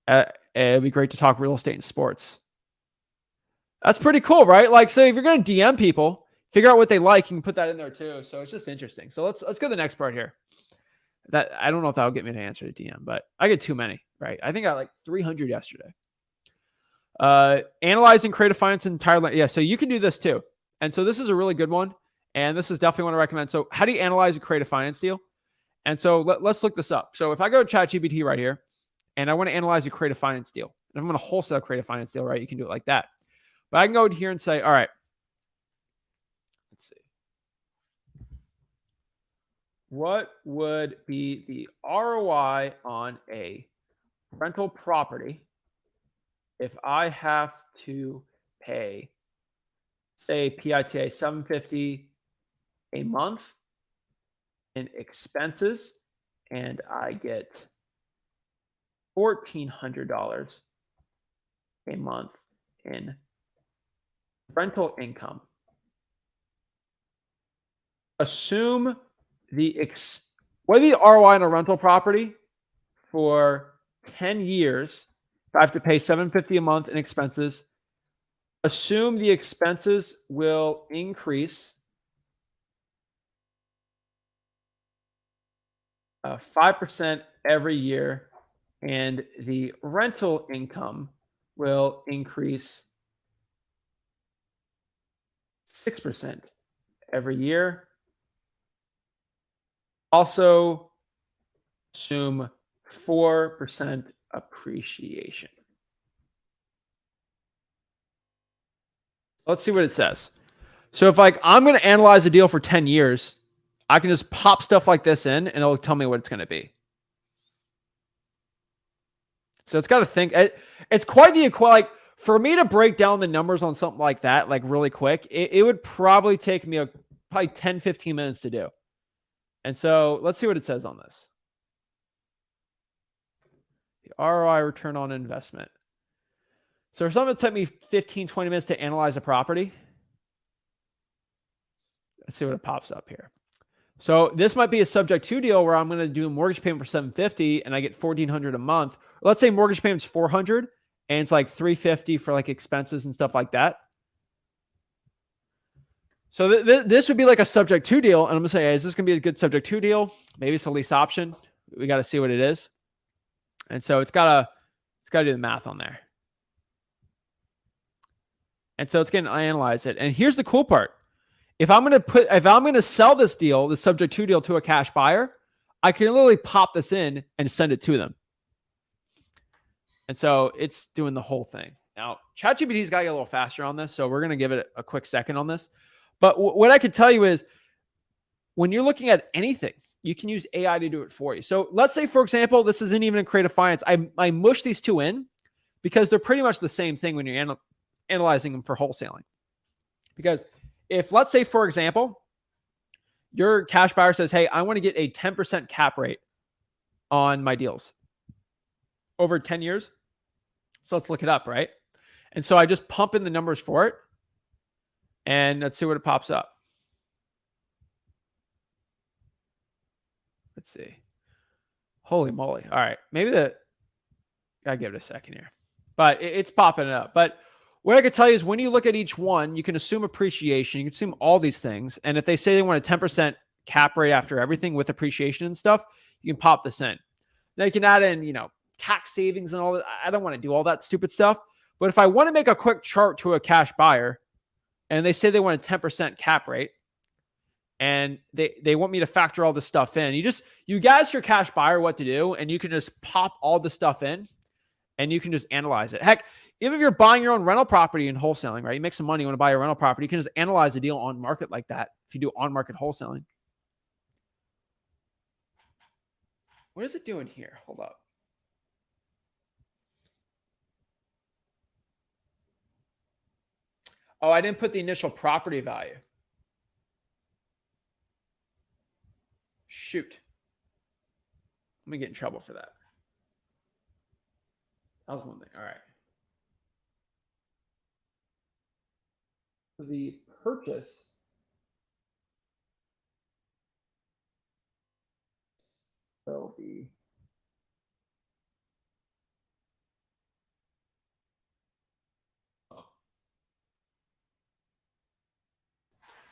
It'd be great to talk real estate and sports. That's pretty cool, right? Like, so if you're gonna DM people, figure out what they like. You can put that in there too. So it's just interesting. So let's go to the next part here. That I don't know if that'll get me to answer the DM, but I get too many, right? I think I got like 300 yesterday. Analyzing creative finance entirely. Yeah, so you can do this too. And so this is a really good one. And this is definitely one I recommend. So how do you analyze a creative finance deal? And so let's look this up. So if I go to ChatGPT right here, and I want to analyze a creative finance deal, and I'm going to wholesale creative finance deal, right? You can do it like that. But I can go here and say, all right, let's see. What would be the ROI on a rental property if I have to pay, say, PITA $750 a month in expenses, and I get $1,400 a month in rental income? Assume what is the ROI on a rental property for 10 years? If I have to pay $750 a month in expenses, assume the expenses will increase 5% every year, and the rental income will increase 6% every year. Also, assume 4% appreciation. Let's see what it says. So if like I'm going to analyze a deal for 10 years, I can just pop stuff like this in and it'll tell me what it's going to be. So it's got to think. It's quite the like for me to break down the numbers on something like that, like really quick, it would probably take me probably 10, 15 minutes to do. And so let's see what it says on this. The ROI, return on investment. So if something took me 15, 20 minutes to analyze a property, let's see what it pops up here. So this might be a subject to deal where I'm going to do a mortgage payment for $750 and I get $1,400 a month. Let's say mortgage payment's $400 and it's like $350 for like expenses and stuff like that. So this would be like a subject to deal. And I'm going to say, hey, is this going to be a good subject to deal? Maybe it's a lease option. We got to see what it is. And so it's got to do the math on there. And so it's going to analyze it. And here's the cool part. If I'm going to sell this deal, the subject to deal, to a cash buyer, I can literally pop this in and send it to them. And so it's doing the whole thing. Now, ChatGPT's got to get a little faster on this. So we're going to give it a quick second on this. But what I could tell you is when you're looking at anything, you can use AI to do it for you. So let's say, for example, this isn't even in creative finance. I mush these two in because they're pretty much the same thing when you're analyzing them for wholesaling. Because if, let's say, for example, your cash buyer says, hey, I want to get a 10% cap rate on my deals over 10 years. So let's look it up, right? And so I just pump in the numbers for it. And let's see what it pops up. Let's see. Holy moly. All right. Maybe gotta give it a second here. But it's popping up. But what I could tell you is when you look at each one, you can assume appreciation. You can assume all these things. And if they say they want a 10% cap rate after everything with appreciation and stuff, you can pop this in. Now you can add in, tax savings and all that. I don't want to do all that stupid stuff. But if I want to make a quick chart to a cash buyer and they say they want a 10% cap rate and they want me to factor all this stuff in, you guys, your cash buyer, what to do, and you can just pop all the stuff in and you can just analyze it. Heck, even if you're buying your own rental property and wholesaling, right? You make some money, you want to buy a rental property, you can just analyze a deal on market like that if you do on market wholesaling. What is it doing here? Hold up. Oh, I didn't put the initial property value. Shoot. Let me get in trouble for that. That was one thing. All right. So the purchase will be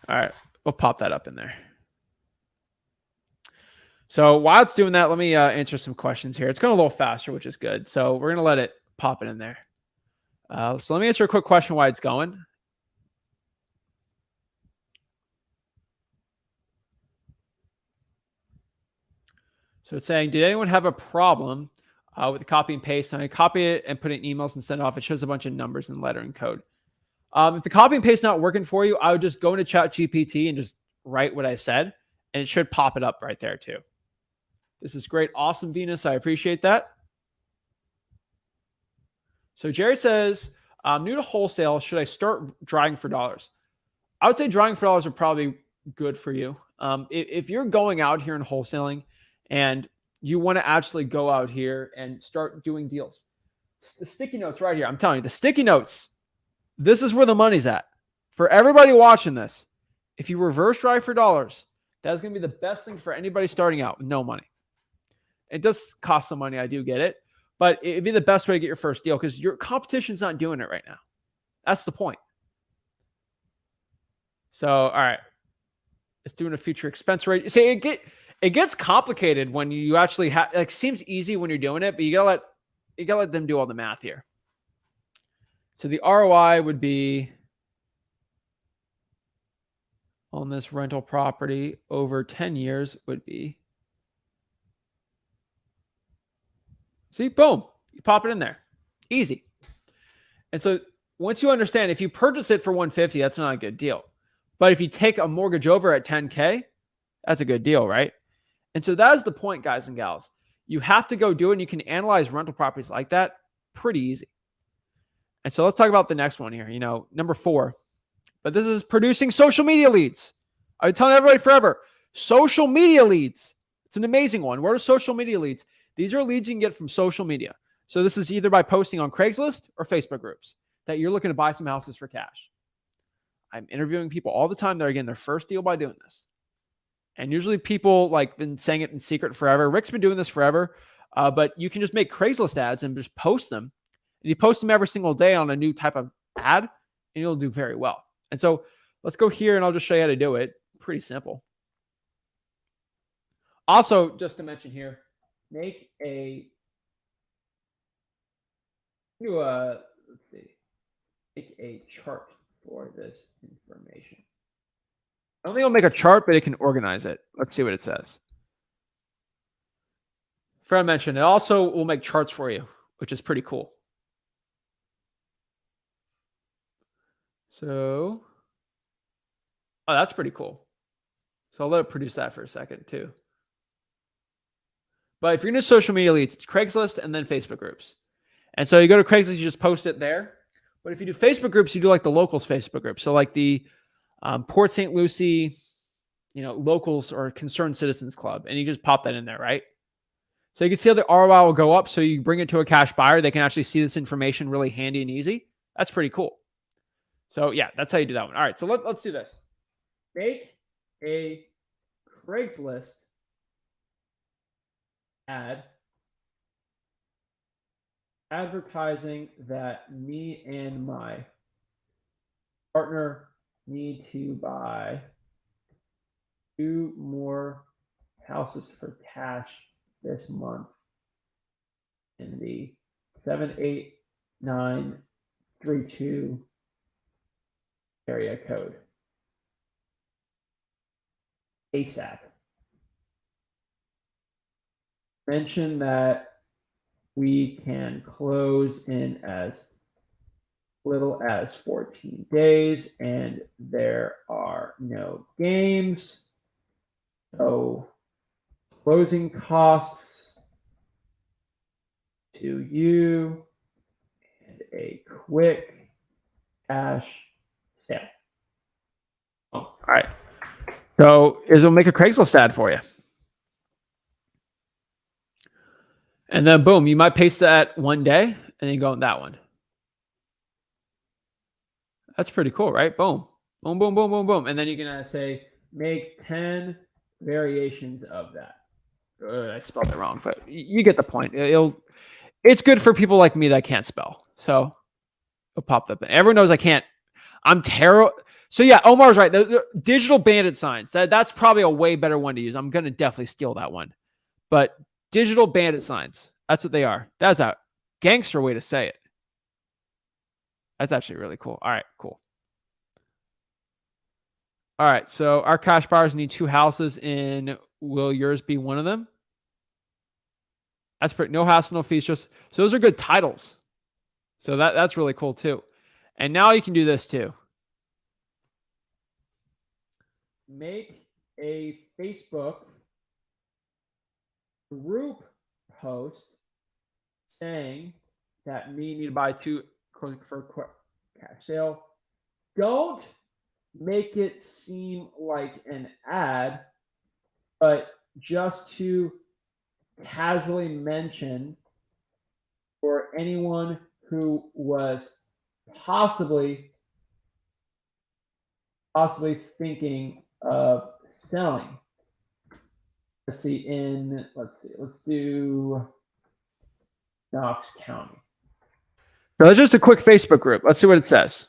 all right. We'll pop that up in there. So while it's doing that, let me answer some questions here. It's going a little faster, which is good. So we're going to let it pop it in there. So let me answer a quick question while it's going. So it's saying, did anyone have a problem with the copy and paste? I copy it and put it in emails and send it off. It shows a bunch of numbers and lettering code. If the copy and paste not working for you, I would just go into ChatGPT and just write what I said, and it should pop it up right there too. This is great. Awesome, Venus. I appreciate that. So Jerry says, I'm new to wholesale. Should I start drawing for dollars? I would say drawing for dollars are probably good for you. If you're going out here and wholesaling and you want to actually go out here and start doing deals, the sticky notes right here, I'm telling you, the sticky notes, this is where the money's at. For everybody watching this, if you reverse drive for dollars, that's going to be the best thing for anybody starting out with no money. It does cost some money. I do get it. But it'd be the best way to get your first deal because your competition's not doing it right now. That's the point. So, all right. It's doing a future expense rate. See, it gets complicated when you actually have, like, seems easy when you're doing it, but you gotta let them do all the math here. So the ROI would be on this rental property over 10 years would be, see, boom, you pop it in there. Easy. And so once you understand, if you purchase it for 150, that's not a good deal. But if you take a mortgage over at 10K, that's a good deal, right? And so that is the point, guys and gals. You have to go do it, and you can analyze rental properties like that pretty easy. And so let's talk about the next one here, number 4. But this is producing social media leads. I've been telling everybody forever, social media leads. It's an amazing one. What are social media leads? These are leads you can get from social media. So this is either by posting on Craigslist or Facebook groups that you're looking to buy some houses for cash. I'm interviewing people all the time that are getting their first deal by doing this. And usually people been saying it in secret forever. Rick's been doing this forever, but you can just make Craigslist ads and just post them. And you post them every single day on a new type of ad, and you'll do very well. And so let's go here, and I'll just show you how to do it. Pretty simple. Also, just to mention here, make a chart for this information. I don't think it'll make a chart, but it can organize it. Let's see what it says. Fred mentioned it also will make charts for you, which is pretty cool. So, oh, that's pretty cool. So I'll let it produce that for a second too. But if you're going to social media leads, it's Craigslist and then Facebook groups. And so you go to Craigslist, you just post it there. But if you do Facebook groups, you do like the locals Facebook group. So like the Port St. Lucie, locals or concerned citizens club, and you just pop that in there, right? So you can see how the ROI will go up. So you bring it to a cash buyer, they can actually see this information really handy and easy. That's pretty cool. So yeah, that's how you do that one. All right, so let's do this. Make a Craigslist ad advertising that me and my partner need to buy 2 more houses for cash this month in the 78932 area code. ASAP. Mention that we can close in as little as 14 days and there are no games, no closing costs to you, and a quick cash sale. All right. So it'll make a Craigslist ad for you. And then boom, you might paste that one day and then go on that one. That's pretty cool, right? Boom, boom, boom, boom, boom, boom. And then you can say, make 10 variations of that. I spelled it wrong, but you get the point. It's good for people like me that can't spell. So it'll pop that. Everyone knows I can't. I'm terrible. So yeah, Omar's right. The digital bandit signs, that's probably a way better one to use. I'm going to definitely steal that one. But digital bandit signs, that's what they are. That's a gangster way to say it. That's actually really cool. All right, cool. All right, so our cash buyers need 2 houses in. Will yours be one of them? That's pretty, no hassle, no fees. Just so those are good titles. So that's really cool too. And now you can do this too. Make a Facebook group post saying that me need to buy 2 for a quick cash sale. Don't make it seem like an ad, but just to casually mention for anyone who was possibly thinking of selling. Let's do Knox County. So that's just a quick Facebook group. Let's see what it says.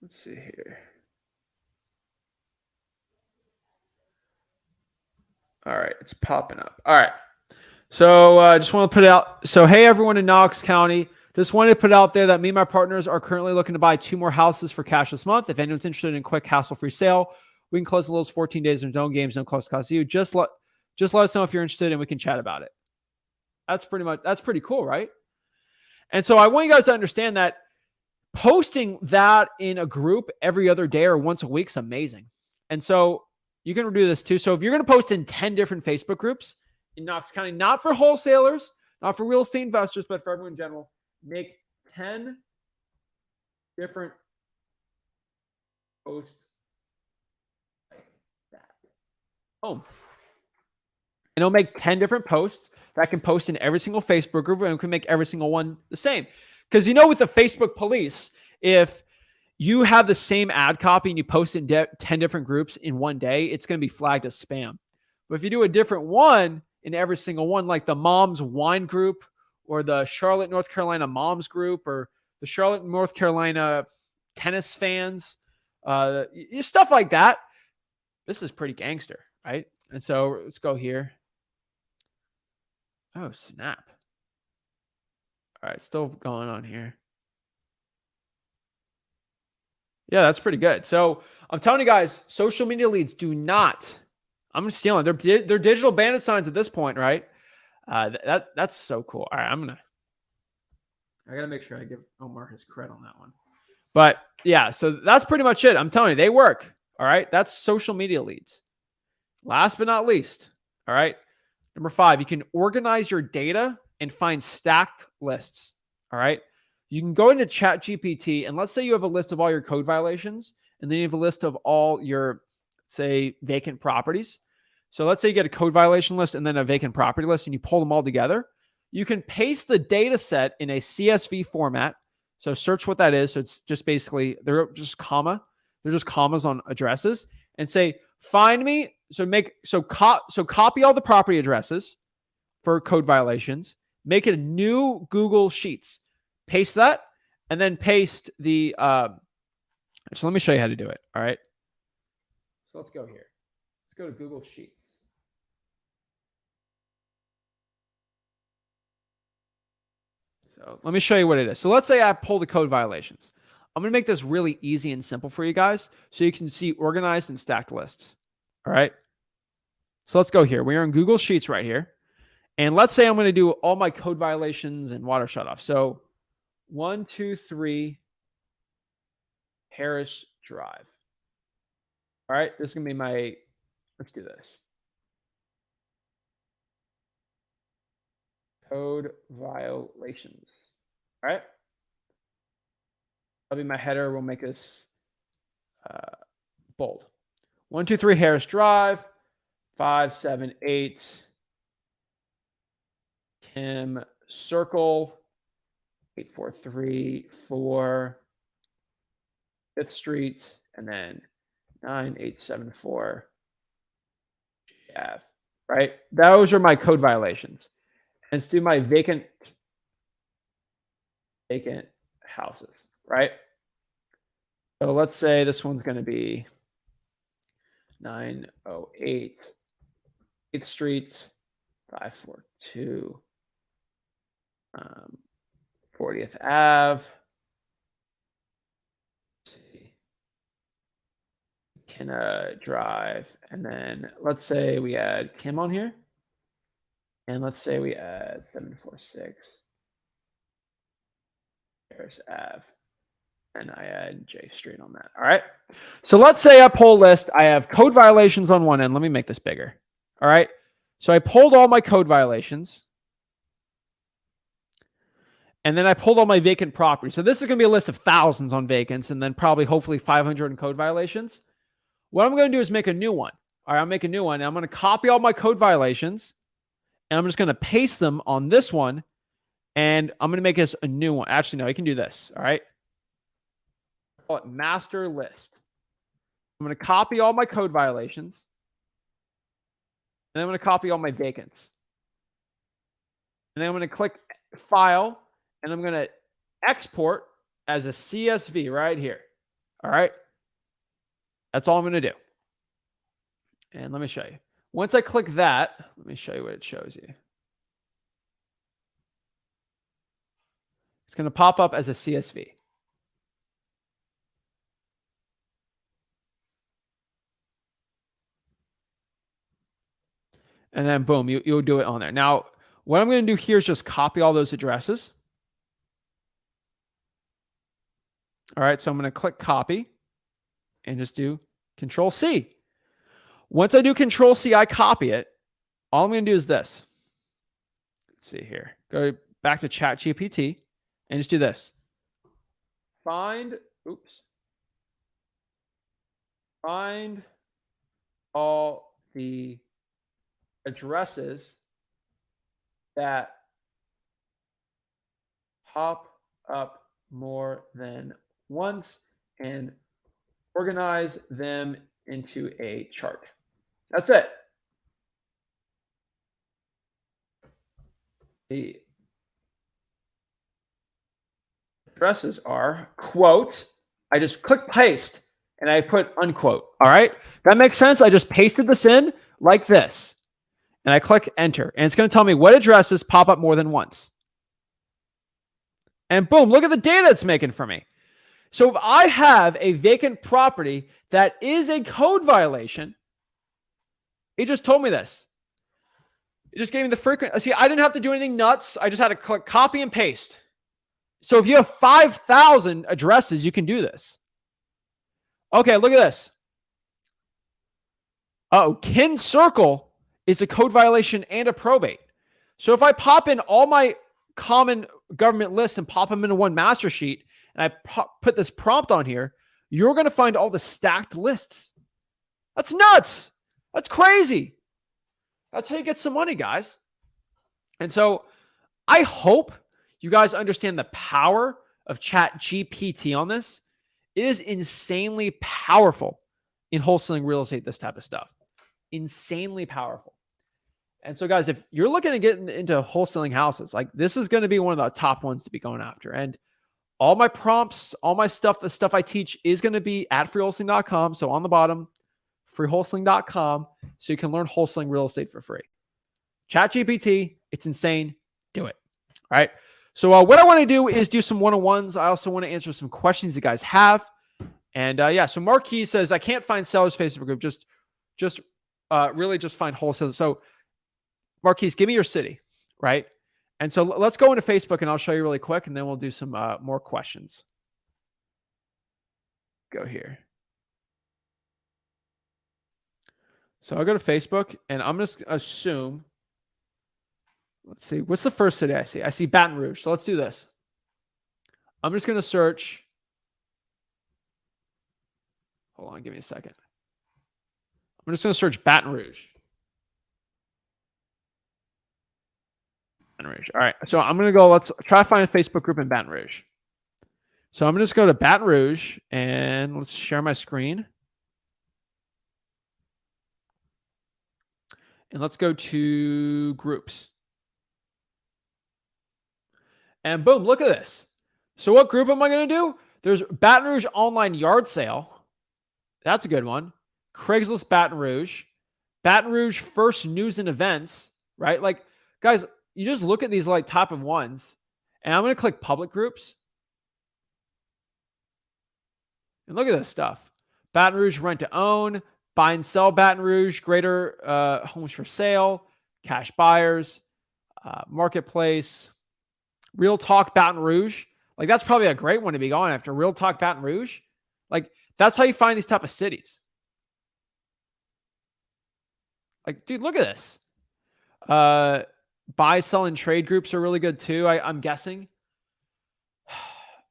Let's see here. All right, it's popping up. All right. So I just want to put it out. So, hey, everyone in Knox County. Just wanted to put out there that me and my partners are currently looking to buy 2 more houses for cash this month. If anyone's interested in a quick hassle-free sale, we can close in those 14 days. There's no games, no close cost to you. Just let us know if you're interested and we can chat about it. That's pretty cool, right? And so I want you guys to understand that posting that in a group every other day or once a week is amazing. And so you can do this too. So if you're going to post in 10 different Facebook groups in Knox County, not for wholesalers, not for real estate investors, but for everyone in general, make 10 different posts like that. Boom. And it'll make 10 different posts that can post in every single Facebook group and can make every single one the same. Because with the Facebook police, if you have the same ad copy and you post in 10 different groups in one day, it's going to be flagged as spam. But if you do a different one in every single one, like the Moms Wine Group or the Charlotte, North Carolina Moms Group or the Charlotte, North Carolina tennis fans, stuff like that, this is pretty gangster, right? And so let's go here. Oh, snap. All right, still going on here. Yeah, that's pretty good. So I'm telling you guys, social media leads do not I'm stealing. They're digital bandit signs at this point, right? That's so cool. All right, I gotta make sure I give Omar his credit on that one. But yeah, so that's pretty much it. I'm telling you, they work. All right, that's social media leads. Last but not least, all right, number 5, you can organize your data and find stacked lists. All right, you can go into ChatGPT and let's say you have a list of all your code violations, and then you have a list of all your, say, vacant properties. So let's say you get a code violation list and then a vacant property list, and you pull them all together. You can paste the data set in a CSV format. So search what that is. So it's just basically, they're just commas on addresses, and say, find me. So copy all the property addresses for code violations, make it a new Google Sheets, paste that, and then paste the, so let me show you how to do it. All right. So let's go here. Let's go to Google Sheets. So let me show you what it is. So let's say I pull the code violations. I'm going to make this really easy and simple for you guys so you can see organized and stacked lists. All right. So let's go here. We are in Google Sheets right here. And let's say I'm going to do all my code violations and water shutoff. So 123 Harris Drive. All right. This is going to be my, let's do this. Code violations. All right. That'll be my header. We'll make this bold. 123 Harris Drive, 578 Kim Circle, 8434 5th Street, and then 9874 Ave. Right? Those are my code violations. And let's do my vacant houses, right? So let's say this one's going to be 908 8th Street, 542 40th Ave. Kenwood Drive. And then let's say we add Kim on here. And let's say we add 746 Harris Ave. And I add J Street on that. All right. So let's say I pull a list. I have code violations on one end. Let me make this bigger. All right. So I pulled all my code violations. And then I pulled all my vacant properties. So this is going to be a list of thousands on vacants and then probably hopefully 500 in code violations. What I'm going to do is make a new one. All right. I'll make a new one. I'm going to copy all my code violations. And I'm just going to paste them on this one. And I'm going to make this a new one. Actually, no, I can do this. All right. Call it master list. I'm going to copy all my code violations. And then I'm going to copy all my vacants. And then I'm going to click file. And I'm going to export as a CSV right here. All right. That's all I'm going to do. And let me show you. Once I click that, let me show you what it shows you. It's going to pop up as a CSV. And then boom, you'll do it on there. Now, what I'm going to do here is just copy all those addresses. All right, so I'm going to click copy and just do Control C. Once I do Control C, I copy it. All I'm going to do is this. Let's see here. Go back to ChatGPT and just do this. Find all the addresses that pop up more than once and organize them into a chart. That's it. The addresses are, quote, I just click paste and I put unquote. All right. That makes sense. I just pasted this in like this and I click enter and it's going to tell me what addresses pop up more than once. And boom, look at the data it's making for me. So if I have a vacant property that is a code violation, He just told me this. He just gave me the frequent. See, I didn't have to do anything nuts. I just had to click copy and paste. So if you have 5,000 addresses, you can do this. Okay, look at this. Oh, kin circle is a code violation and a probate. So if I pop in all my common government lists and pop them into one master sheet, and I put this prompt on here, you're going to find all the stacked lists. That's nuts. That's crazy. That's how you get some money, guys. And so I hope you guys understand the power of ChatGPT on this. It is insanely powerful in wholesaling real estate, this type of stuff. Insanely powerful. And so, guys, if you're looking to get into wholesaling houses, like this is going to be one of the top ones to be going after. And all my prompts, all my stuff, the stuff I teach is going to be at freewholesaling.com. So on the bottom, freewholesaling.com, so you can learn wholesaling real estate for free. ChatGPT, it's insane. Do it. All right. So what I want to do is do some one-on-ones. I also want to answer some questions you guys have. And yeah, so Marquis says, I can't find sellers Facebook group. Just really just find wholesalers. So Marquis, give me your city, right? And so let's go into Facebook and I'll show you really quick and then we'll do some more questions. Go here. So I'll go to Facebook and I'm just assume, let's see, what's the first city I see? I see Baton Rouge. So let's do this. I'm just going to search. Hold on, give me a second. I'm just going to search Baton Rouge. Baton Rouge. All right. So I'm going to go, let's try to find a Facebook group in Baton Rouge. So I'm going to just go to Baton Rouge and let's share my screen. And let's go to groups. And boom, look at this. So what group am I going to do? There's Baton Rouge Online Yard Sale. That's a good one. Craigslist Baton Rouge. Baton Rouge First News and Events, right? Like, guys, you just look at these like top of ones. And I'm going to click public groups. And look at this stuff. Baton Rouge Rent to Own. Buy and Sell Baton Rouge. Greater Homes for Sale. Cash Buyers. Marketplace. Real Talk Baton Rouge. Like, that's probably a great one to be going after. Real Talk Baton Rouge. Like, that's how you find these type of cities. Like, dude, look at this. Buy, sell, and trade groups are really good too, I'm guessing.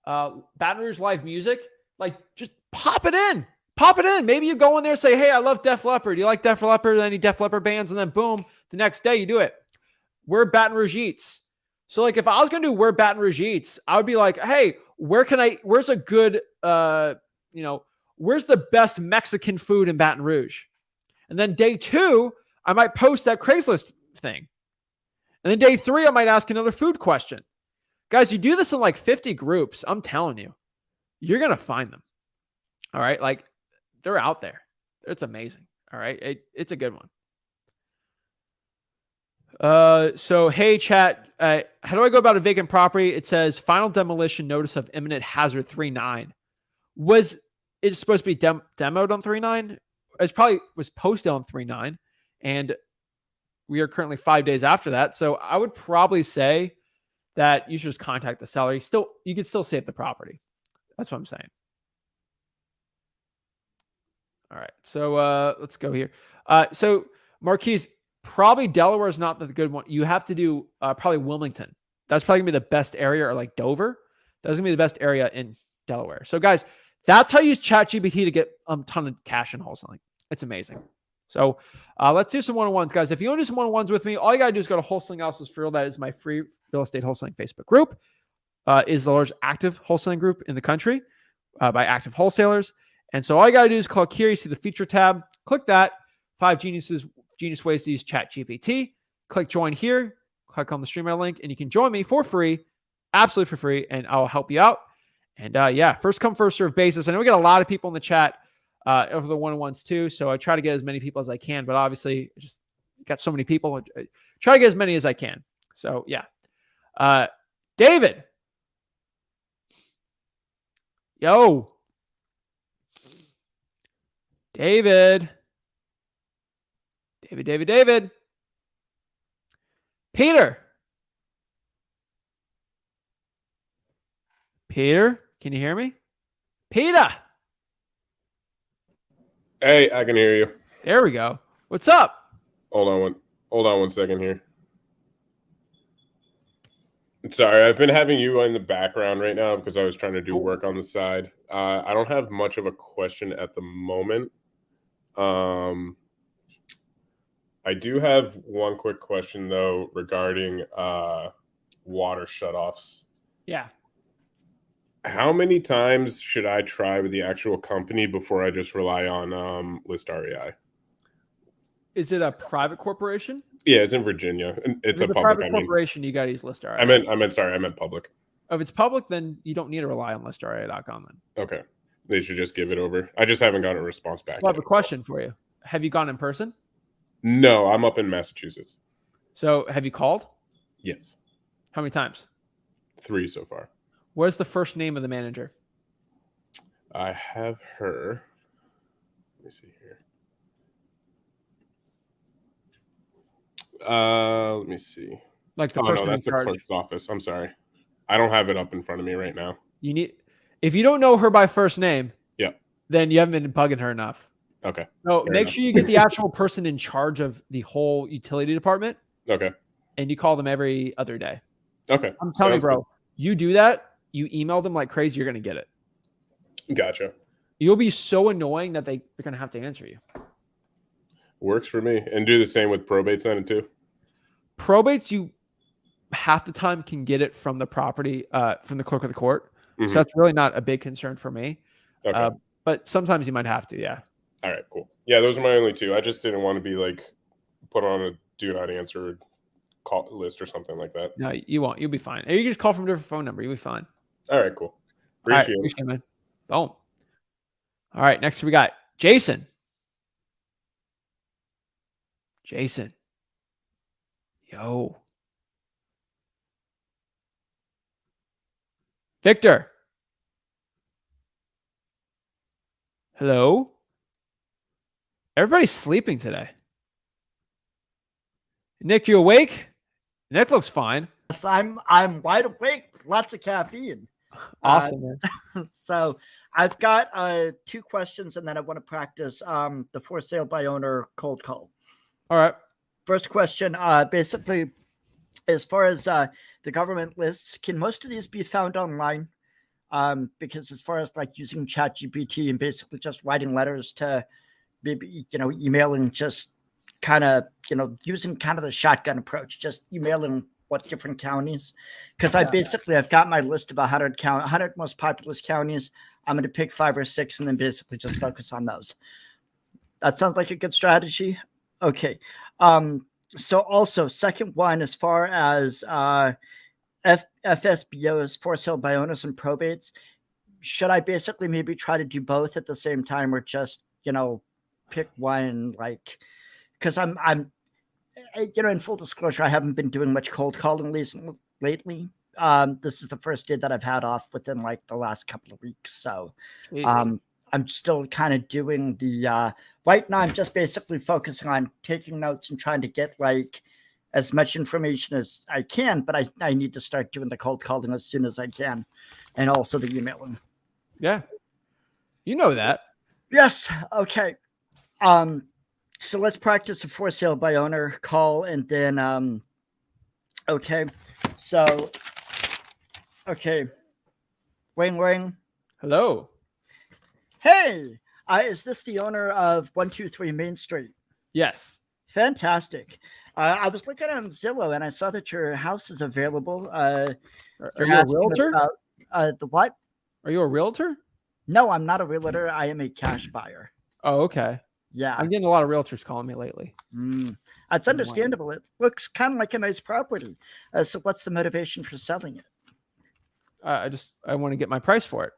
Baton Rouge Live Music. Like, just pop it in. Pop it in. Maybe you go in there and say, hey, I love Def Leppard. Do you like Def Leppard? Any Def Leppard bands? And then boom, the next day you do it. Where Baton Rouge Eats. So like if I was going to do Where Baton Rouge Eats, I would be like, hey, where's a good, where's the best Mexican food in Baton Rouge? And then day 2, I might post that Craigslist thing. And then day 3, I might ask another food question. Guys, you do this in like 50 groups. I'm telling you, you're going to find them. All right. Like they're out there. It's amazing. All right. It's a good one. So, hey, chat, how do I go about a vacant property? It says final demolition notice of imminent hazard 3.9. Was it supposed to be demoed on 3.9? It probably was posted on 3.9, and we are currently 5 days after that. So I would probably say that you should just contact the seller. You can still save the property. That's what I'm saying. All right. So let's go here. So Marquise, probably Delaware is not the good one. You have to do probably Wilmington. That's probably gonna be the best area, or like Dover. That's gonna be the best area in Delaware. So guys, that's how you use ChatGPT to get a ton of cash in wholesaling. It's amazing. So let's do some one-on-ones, guys. If you want to do some one-on-ones with me, all you gotta do is go to Wholesaling Houses for Real. That is my free real estate wholesaling Facebook group. Is the largest active wholesaling group in the country by active wholesalers. And so all you gotta do is click here. You see the feature tab. Click that. 5 genius ways to use ChatGPT. Click join here. Click on the streamer link, and you can join me for free, absolutely for free, and I'll help you out. And yeah, first come, first serve basis. I know we got a lot of people in the chat over the one-on-ones too, so I try to get as many people as I can, but obviously I just got so many people. I try to get as many as I can. So yeah. David. Yo. David. David. Peter, can you hear me? Peter. Hey, I can hear you. There we go. What's up? Hold on one second here. Sorry, I've been having you in the background right now because I was trying to do work on the side. I don't have much of a question at the moment. I do have one quick question though regarding water shutoffs. Yeah. How many times should I try with the actual company before I just rely on List REI? Is it a private corporation? Yeah, it's in Virginia. It's a public. Private corporation. You got to use List REI. I meant public. If it's public, then you don't need to rely on listrea.com then. Okay. They should just give it over. I just haven't gotten a response back. I have a question for you. Have you gone in person? No, I'm up in Massachusetts. So have you called? Yes. How many times? 3 so far. What's the first name of the manager? I have her. Let me see here. Let me see. Like the Oh, person no, that's in the charge. clerk's office. I'm sorry. I don't have it up in front of me right now. If you don't know her by first name, yeah, then you haven't been bugging her enough. Okay. So make sure you get the actual person in charge of the whole utility department. Okay. And you call them every other day. Okay. I'm telling you, bro, you do that, you email them like crazy, you're going to get it. Gotcha. You'll be so annoying that they're going to have to answer you. Works for me. And do the same with probates then too? Probates, you half the time can get it from the property, from the clerk of the court. Mm-hmm. So that's really not a big concern for me. Okay. But sometimes you might have to, yeah. All right, cool. Yeah, those are my only 2. I just didn't want to be like put on a do not answer call list or something like that. No, you won't. You'll be fine. Or you can just call from a different phone number. You'll be fine. All right, cool. Appreciate it, man. Boom. All right, next we got Jason. Yo. Victor. Hello. Everybody's sleeping today. Nick, you awake? Nick looks fine. Yes, I'm wide awake. Lots of caffeine. Awesome, man. So I've got 2 questions, and then I want to practice the for sale by owner cold call. All right. First question, basically, as far as the government lists, can most of these be found online? Because as far as like using ChatGPT and basically just writing letters to maybe, emailing, just kind of, using kind of the shotgun approach, just emailing what different counties, because I've got my list of 100 most populous counties. I'm going to pick 5 or 6 and then basically just focus on those. That sounds like a good strategy. Okay. So also second one, as far as FSBOs, for sale by owners and probates, should I basically maybe try to do both at the same time, or just, pick one? Like, because I'm in full disclosure, I haven't been doing much cold calling lately. This is the first day that I've had off within like the last couple of weeks. So I'm still kind of doing the right now. I'm just basically focusing on taking notes and trying to get like as much information as I can, but I need to start doing the cold calling as soon as I can, and also the emailing. Yeah. You know that. Yes. Okay. So let's practice a for sale by owner call, and then okay. So okay. Ring. Hello. Hey, is this the owner of 123 Main Street? Yes. Fantastic. I was looking on Zillow and I saw that your house is available. Are you a realtor? The what? Are you a realtor? No, I'm not a realtor. I am a cash buyer. Oh, okay. Yeah. I'm getting a lot of realtors calling me lately. That's understandable. It looks kind of like a nice property. So what's the motivation for selling it? I want to get my price for it.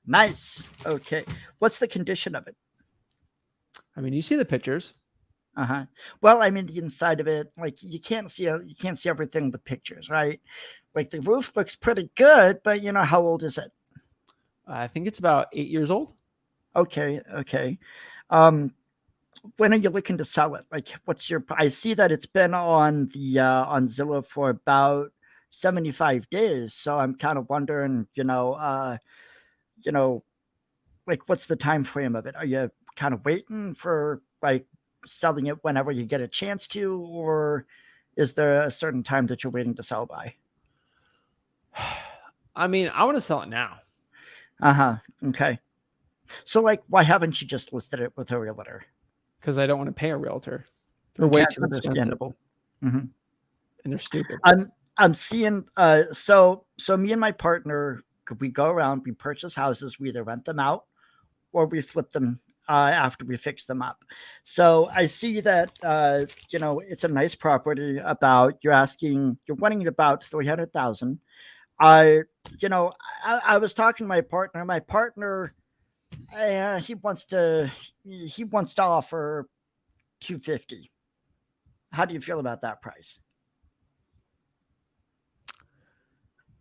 Nice. Okay. What's the condition of it? I mean, you see the pictures. Well, I mean, the inside of it, like you can't see everything with pictures, right? Like the roof looks pretty good, but how old is it? I think it's about 8 years old. Okay. when are you looking to sell it? Like, what's your? I see that it's been on the on Zillow for about 75 days. So I'm kind of wondering, like, what's the time frame of it? Are you kind of waiting for like selling it whenever you get a chance to, or is there a certain time that you're waiting to sell by? I mean, I want to sell it now. Okay. So, like, why haven't you just listed it with a realtor? Because I don't want to pay a realtor. They're way too understandable. expensive. And they're stupid. I'm seeing so me and my partner, we go around, we purchase houses, we either rent them out or we flip them after we fix them up. So I see that it's a nice property. You're wanting about 300,000. I was talking to my partner. My partner, he wants to offer 250. How do you feel about that price?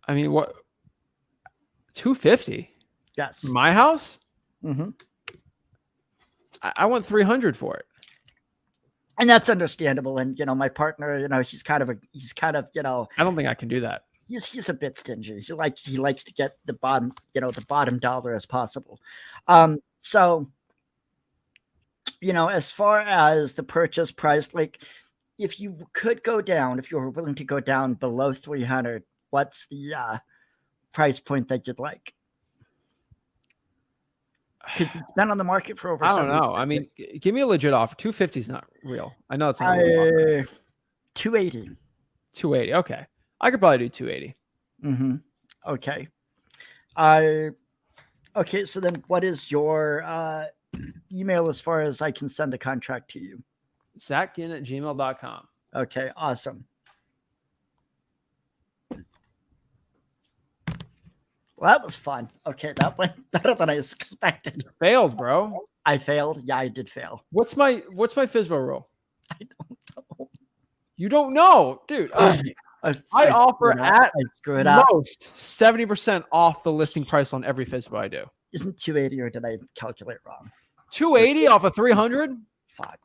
I mean, what? 250? Yes. My house? Mm-hmm. I want 300 for it. And that's understandable. And, my partner, he's kind of, I don't think I can do that. He's a bit stingy. He likes to get the bottom dollar as possible. So, as far as the purchase price, like if you were willing to go down below 300, what's the price point that you'd like? Because it's been on the market for over. I don't know. I mean, give me a legit offer. 250 is not real. I know it's not real. 280. 280. Okay. I could probably do 280. Mm-hmm. Okay. Okay. So then what is your email as far as I can send the contract to you? Zachginn@gmail.com. Okay. Awesome. Well, that was fun. Okay. That went better than I expected. Failed, bro. I failed. Yeah, I did fail. What's my FSBO rule? I don't know. You don't know, dude. I offer at most 70% off the listing price on every FSBO I do. Isn't 280, or did I calculate wrong? 280 off of 300? Fuck.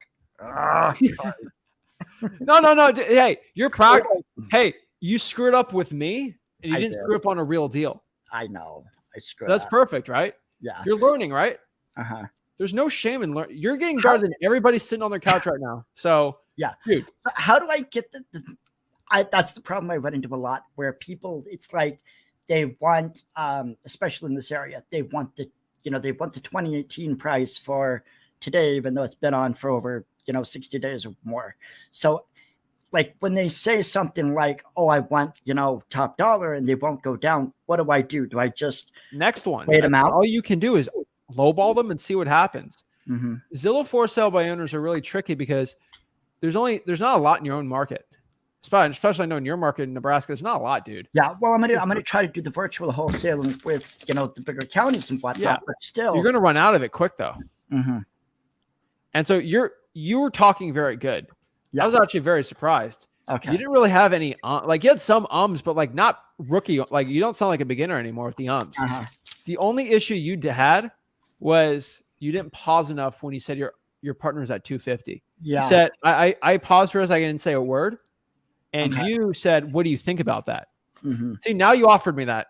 No. Hey, you're proud. Hey, you screwed up with me, and you didn't screw up on a real deal. I know. I screwed That's up. perfect, right? Yeah. You're learning, right? Uh-huh. There's no shame in learning. You're getting better than everybody sitting on their couch right now. So, yeah. Dude. So how do I get that's the problem I run into a lot, where people, it's like they want, especially in this area, they want the 2018 price for today, even though it's been on for over, 60 days or more. So like when they say something like, oh, I want, top dollar, and they won't go down, what do I do? Do I just next one wait them out? All you can do is lowball them and see what happens. Mm-hmm. Zillow for sale by owners are really tricky because there's not a lot in your own market. Especially I know in your market in Nebraska, there's not a lot, dude. Yeah, well, I'm gonna try to do the virtual wholesaling with the bigger counties and whatnot. Yeah, but still, you're gonna run out of it quick though. Mm-hmm. And so you were talking very good. Yeah. I was actually very surprised. Okay, you didn't really have any like you had some but like not rookie. Like you don't sound like a beginner anymore with the ums. Uh-huh. The only issue you had was you didn't pause enough when you said your partner's at 250. Yeah, you said I paused for us. I didn't say a word. And you said, what do you think about that? Mm-hmm. See, now you offered me that.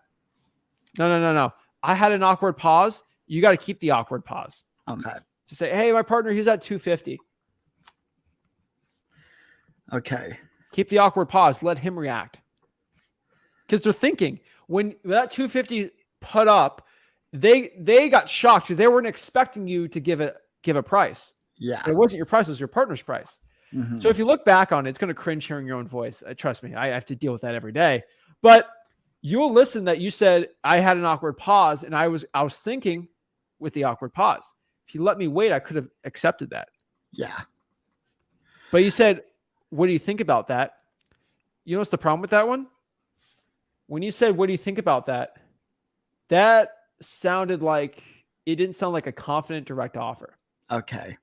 No. I had an awkward pause. You got to keep the awkward pause. Okay. To say, hey, my partner, he's at 250. Okay. Keep the awkward pause. Let him react. Because they're thinking, when that 250 put up, they got shocked because they weren't expecting you to give a price. Yeah. And it wasn't your price, it was your partner's price. Mm-hmm. So if you look back on it, it's going to cringe hearing your own voice. Trust me, I have to deal with that every day. But you'll listen that you said I had an awkward pause, and I was thinking with the awkward pause. If you let me wait, I could have accepted that. Yeah. But you said, what do you think about that? You know what's the problem with that one? When you said, what do you think about that? That sounded like, it didn't sound like a confident direct offer. Okay.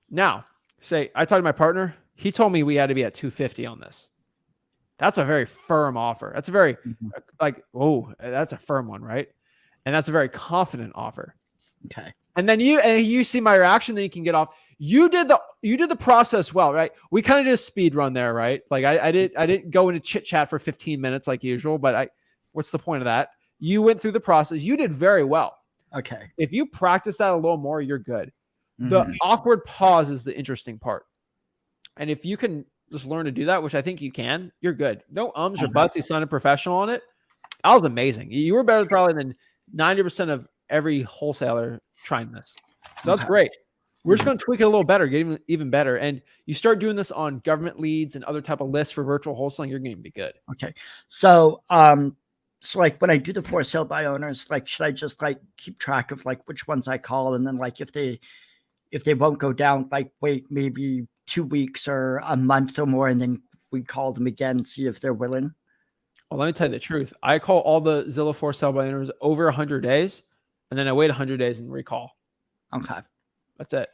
Now, say I talked to my partner. He told me we had to be at 250 on this. That's a very firm offer. That's a very that's a firm one, right? And that's a very confident offer. Okay. And then you see my reaction, then you can get off. you did the process well, right? We kind of did a speed run there, right? Like I didn't go into chit chat for 15 minutes like usual, but what's the point of that? You went through the process. You did very well. Okay. If you practice that a little more, you're good. The awkward pause is the interesting part. And if you can just learn to do that, which I think you can, you're good. No ums or buts. You sounded professional on it. That was amazing. You were better probably than 90% of every wholesaler trying this. So that's great. We're just going to tweak it a little better, get even better. And you start doing this on government leads and other type of lists for virtual wholesaling, you're going to be good. Okay. So, so like when I do the for sale by owners, like, should I just like keep track of like which ones I call? And then like, if they won't go down, like wait maybe 2 weeks or a month or more, and then we call them again, see if they're willing. Well, let me tell you the truth. I call all the Zillow for sale by owners over 100 days, and then I wait 100 days and recall. Okay. That's it.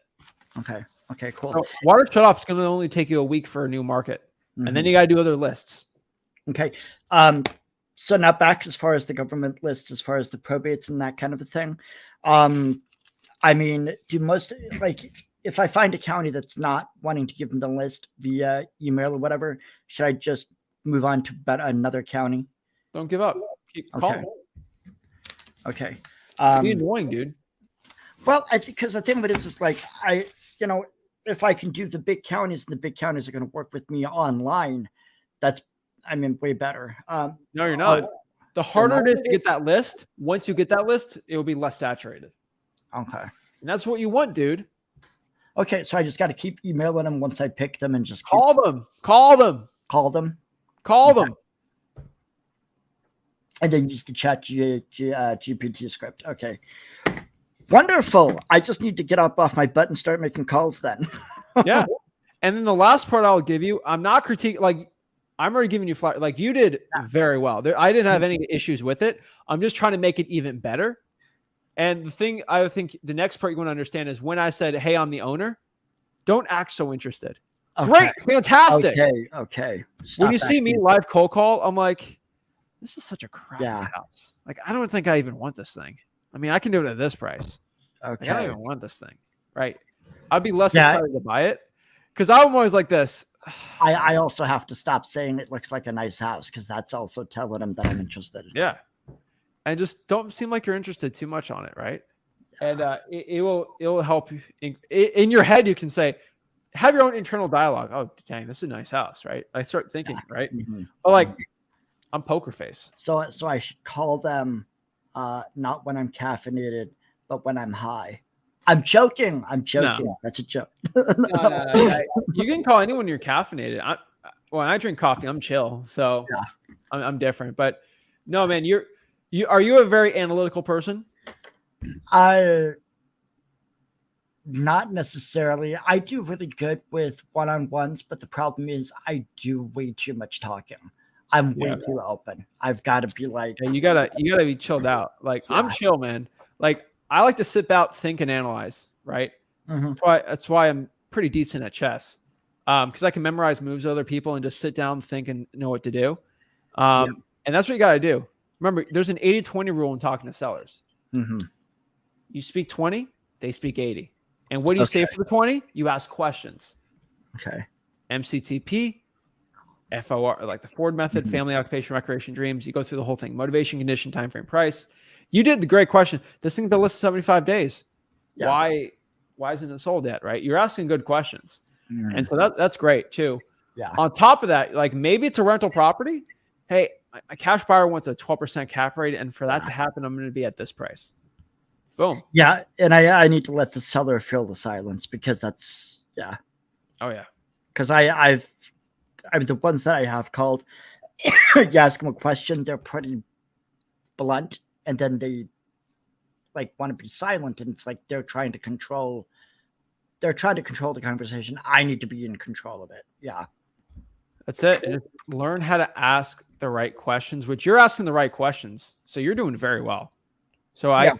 Okay. Okay, cool. So water shutoff is going to only take you a week for a new market. And then you got to do other lists. Okay. So now back as far as the government lists, as far as the probates and that kind of a thing. I mean, do most, like, if I find a county that's not wanting to give them the list via email or whatever, should I just move on to another county? Don't give up. Keep calling. Okay. Be annoying, dude. Well, I think because the thing of it is like if I can do the big counties and the big counties are going to work with me online, that's way better. No, you're not. The harder it is to get that list, once you get that list, it will be less saturated. Okay. And that's what you want, dude. Okay, so I just got to keep emailing them once I pick them and just call them. And then use the chat GPT script. Okay. Wonderful. I just need to get up off my butt and start making calls then. Yeah. And then the last part I'll give you, I'm not critiquing, like, I'm already giving you flat. Like, you did very well. I didn't have any issues with it. I'm just trying to make it even better. And the thing I think the next part you want to understand is when I said, hey, I'm the owner, don't act so interested. Okay. Great. Fantastic. Okay. When you see me live cold call, I'm like, this is such a crappy house. Like, I don't think I even want this thing. I mean, I can do it at this price. Okay. Like, I don't even want this thing. Right. I'd be less excited to buy it because I'm always like this. I also have to stop saying it looks like a nice house because that's also telling them that I'm interested. Yeah. And just don't seem like you're interested too much on it. Right. Yeah. And it will help you. In your head, you can say, have your own internal dialogue. Oh, dang, this is a nice house. Right. I start thinking, right. Mm-hmm. But like, I'm poker face. So I should call them not when I'm caffeinated, but when I'm high. I'm joking. No. That's a joke. No. You can call anyone you're caffeinated. When I drink coffee, I'm chill. So I'm different. But no, man, are you a very analytical person? Not necessarily. I do really good with one-on-ones, but the problem is I do way too much talking. I'm way too open. I've got to be like, you gotta be chilled out. Like I'm chill, man. Like I like to sit back, think, and analyze. Right. Mm-hmm. That's why I'm pretty decent at chess. Because I can memorize moves of other people and just sit down, think, and know what to do. And that's what you got to do. Remember, there's an 80-20 rule in talking to sellers. Mm-hmm. You speak 20, they speak 80. And what do you say for the 20? You ask questions. Okay. MCTP. FOR, like the Ford method, family, occupation, recreation, dreams. You go through the whole thing. Motivation, condition, time frame, price. You did the great question. This thing's been listed 75 days. Yeah. Why isn't it sold yet? Right? You're asking good questions. And so that's great too. Yeah. On top of that, like maybe it's a rental property. Hey, a cash buyer wants a 12% cap rate. And for that to happen, I'm going to be at this price. Boom. Yeah. And I need to let the seller fill the silence because that's, Oh yeah. Because the ones that I have called, you ask them a question, they're pretty blunt, and then they like want to be silent, and it's like they're trying to control the conversation. I need to be in control of it. Yeah. That's it. And learn how to ask the right questions, which you're asking the right questions. So you're doing very well. So I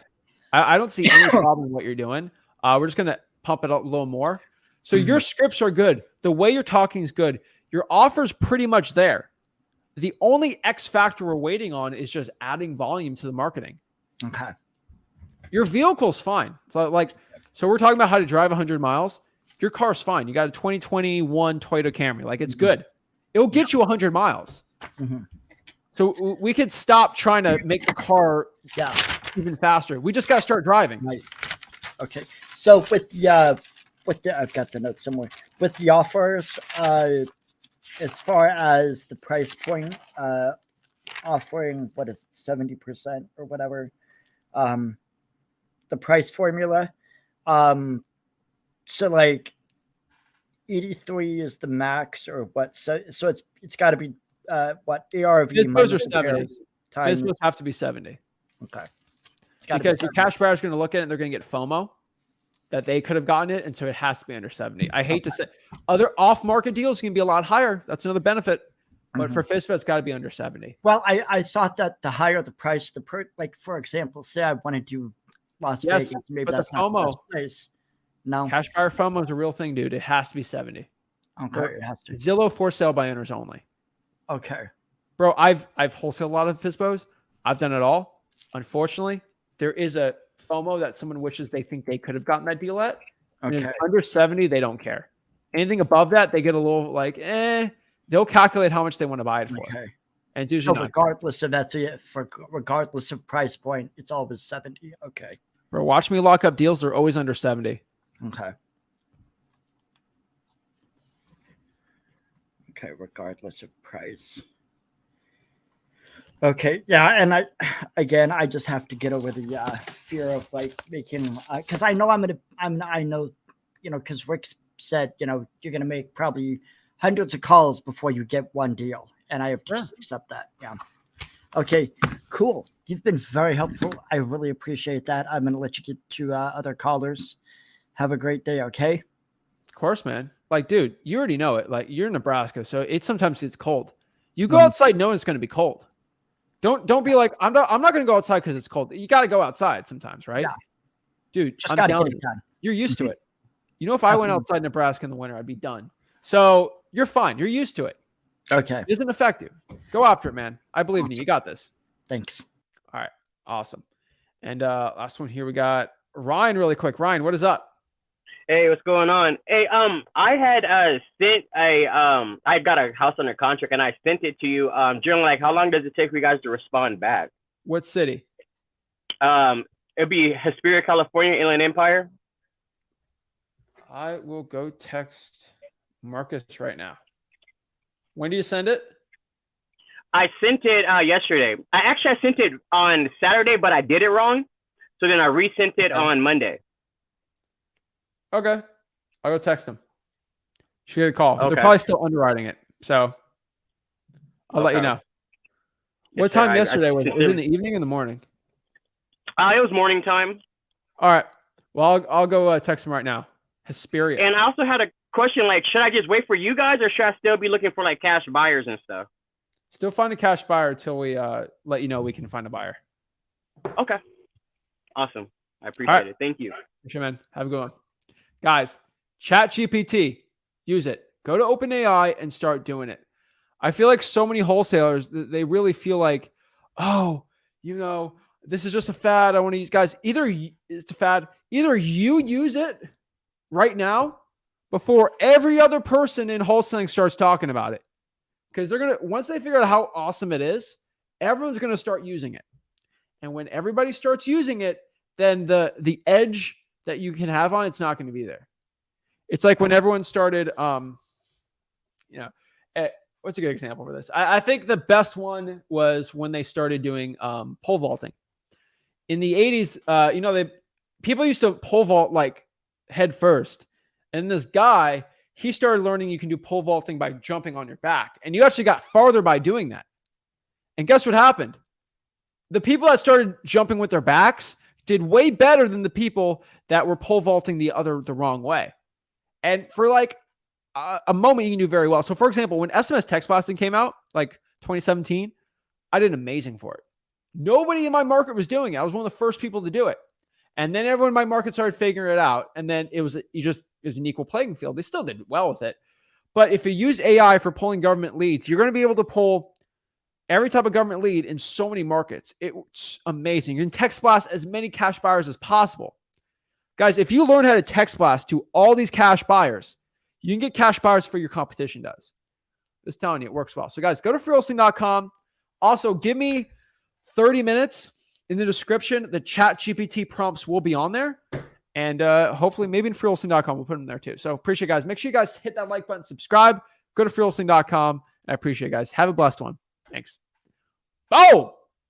don't see any problem in what you're doing. We're just going to pump it up a little more. So your scripts are good. The way you're talking is good. Your offer's pretty much there. The only X factor we're waiting on is just adding volume to the marketing. Okay. Your vehicle's fine. So we're talking about how to drive 100 miles. your car's fine. You got a 2021 Toyota Camry. Like, it's good. It'll get you 100 miles. So we could stop trying to make the car even faster. We just got to start driving. Right. Okay. So with the I've got the notes somewhere. With the offers, as far as the price point, offering, what is it, 70% or whatever, the price formula. So like 83 is the max, or what? So it's got to be what ARV? FSBOs are 70. FSBOs have to be 70. Okay. Because your cash buyer is going to look at it and they're going to get FOMO that they could have gotten it, and so it has to be under 70. I hate to say other off-market deals can be a lot higher. That's another benefit. But for FSBO, it's got to be under 70. Well, I thought that the higher the price, like for example, say I want to do Las Vegas, maybe but that's the not the FOMO best place. No, cash buyer FOMO is a real thing, dude. It has to be 70. Okay, it has to. Zillow for sale by owners only. Okay, bro, I've wholesaled a lot of FSBOs. I've done it all. Unfortunately, there is a FOMO that someone wishes they think they could have gotten that deal at. And okay, under 70, they don't care. Anything above that, they get a little like, they'll calculate how much they want to buy it for. okay. And it's usually So not. regardless of that, regardless of price point, it's always 70. Okay, Bro, watch me lock up deals. They're always under 70. okay. Okay, regardless of price. Okay, yeah, and I just have to get over the fear of like making, because I know I know, because Rick said, you're gonna make probably hundreds of calls before you get one deal, and I have to just accept that. Yeah. Okay, cool. You've been very helpful. I really appreciate that. I'm gonna let you get to other callers. Have a great day. Okay. Of course, man. Like, dude, you already know it. Like, you're in Nebraska, so sometimes it's cold. You go outside knowing it's going to be cold. Don't be like, I'm not going to go outside because it's cold. You got to go outside sometimes, right? Yeah. Dude, Just I'm got to telling get you, it done. you're used to it. If I went outside Nebraska in the winter, I'd be done. So you're fine. You're used to it. Okay. It isn't effective. Go after it, man. I believe in you. You got this. Thanks. All right. Awesome. And last one here, we got Ryan really quick. Ryan, what is up? Hey, what's going on? Hey, I had sent I got a house under contract and I sent it to you. During like, how long does it take for you guys to respond back? What city? It'd be Hesperia, California, Inland Empire. I will go text Marcus right now. When do you send it? I sent it yesterday. I sent it on Saturday, but I did it wrong. So then I resent it on Monday. Okay. I'll go text them. Should get a call. Okay. They're probably still underwriting it. So I'll let you know. What time yesterday was it? Was it in the evening or in the morning? It was morning time. All right. Well, I'll go text them right now. Hesperia. And I also had a question, like, should I just wait for you guys or should I still be looking for like cash buyers and stuff? Still find a cash buyer until we let you know we can find a buyer. Okay. Awesome. I appreciate it. Thank you. Sure, man. Have a good one. Guys, ChatGPT, use it. Go to OpenAI and start doing it. I feel like so many wholesalers, they really feel like, oh, this is just a fad. I want to use, guys, either it's a fad, either you use it right now before every other person in wholesaling starts talking about it. Because once they figure out how awesome it is, everyone's going to start using it. And when everybody starts using it, then the edge that you can have on it's not going to be there. It's like when everyone started, what's a good example for this? I think the best one was when they started doing pole vaulting. In the 80s, people used to pole vault like head first. And this guy, he started learning you can do pole vaulting by jumping on your back. And you actually got farther by doing that. And guess what happened? The people that started jumping with their backs did way better than the people that were pole vaulting the wrong way. And for like a moment, you can do very well. So for example, when SMS Text Blasting came out, like 2017, I did amazing for it. Nobody in my market was doing it. I was one of the first people to do it. And then everyone in my market started figuring it out. And then it was an equal playing field. They still did well with it. But if you use AI for pulling government leads, you're going to be able to pull every type of government lead in so many markets. It's amazing. You can text blast as many cash buyers as possible. Guys, if you learn how to text blast to all these cash buyers, you can get cash buyers for your competition does. Just telling you, it works well. So guys, go to freewholesaling.com. Also, give me 30 minutes in the description. The ChatGPT prompts will be on there. And hopefully maybe in freewholesaling.com, we'll put them there too. So appreciate it, guys. Make sure you guys hit that like button, subscribe, go to freewholesaling.com. I appreciate it, guys. Have a blessed one. Thanks. Oh!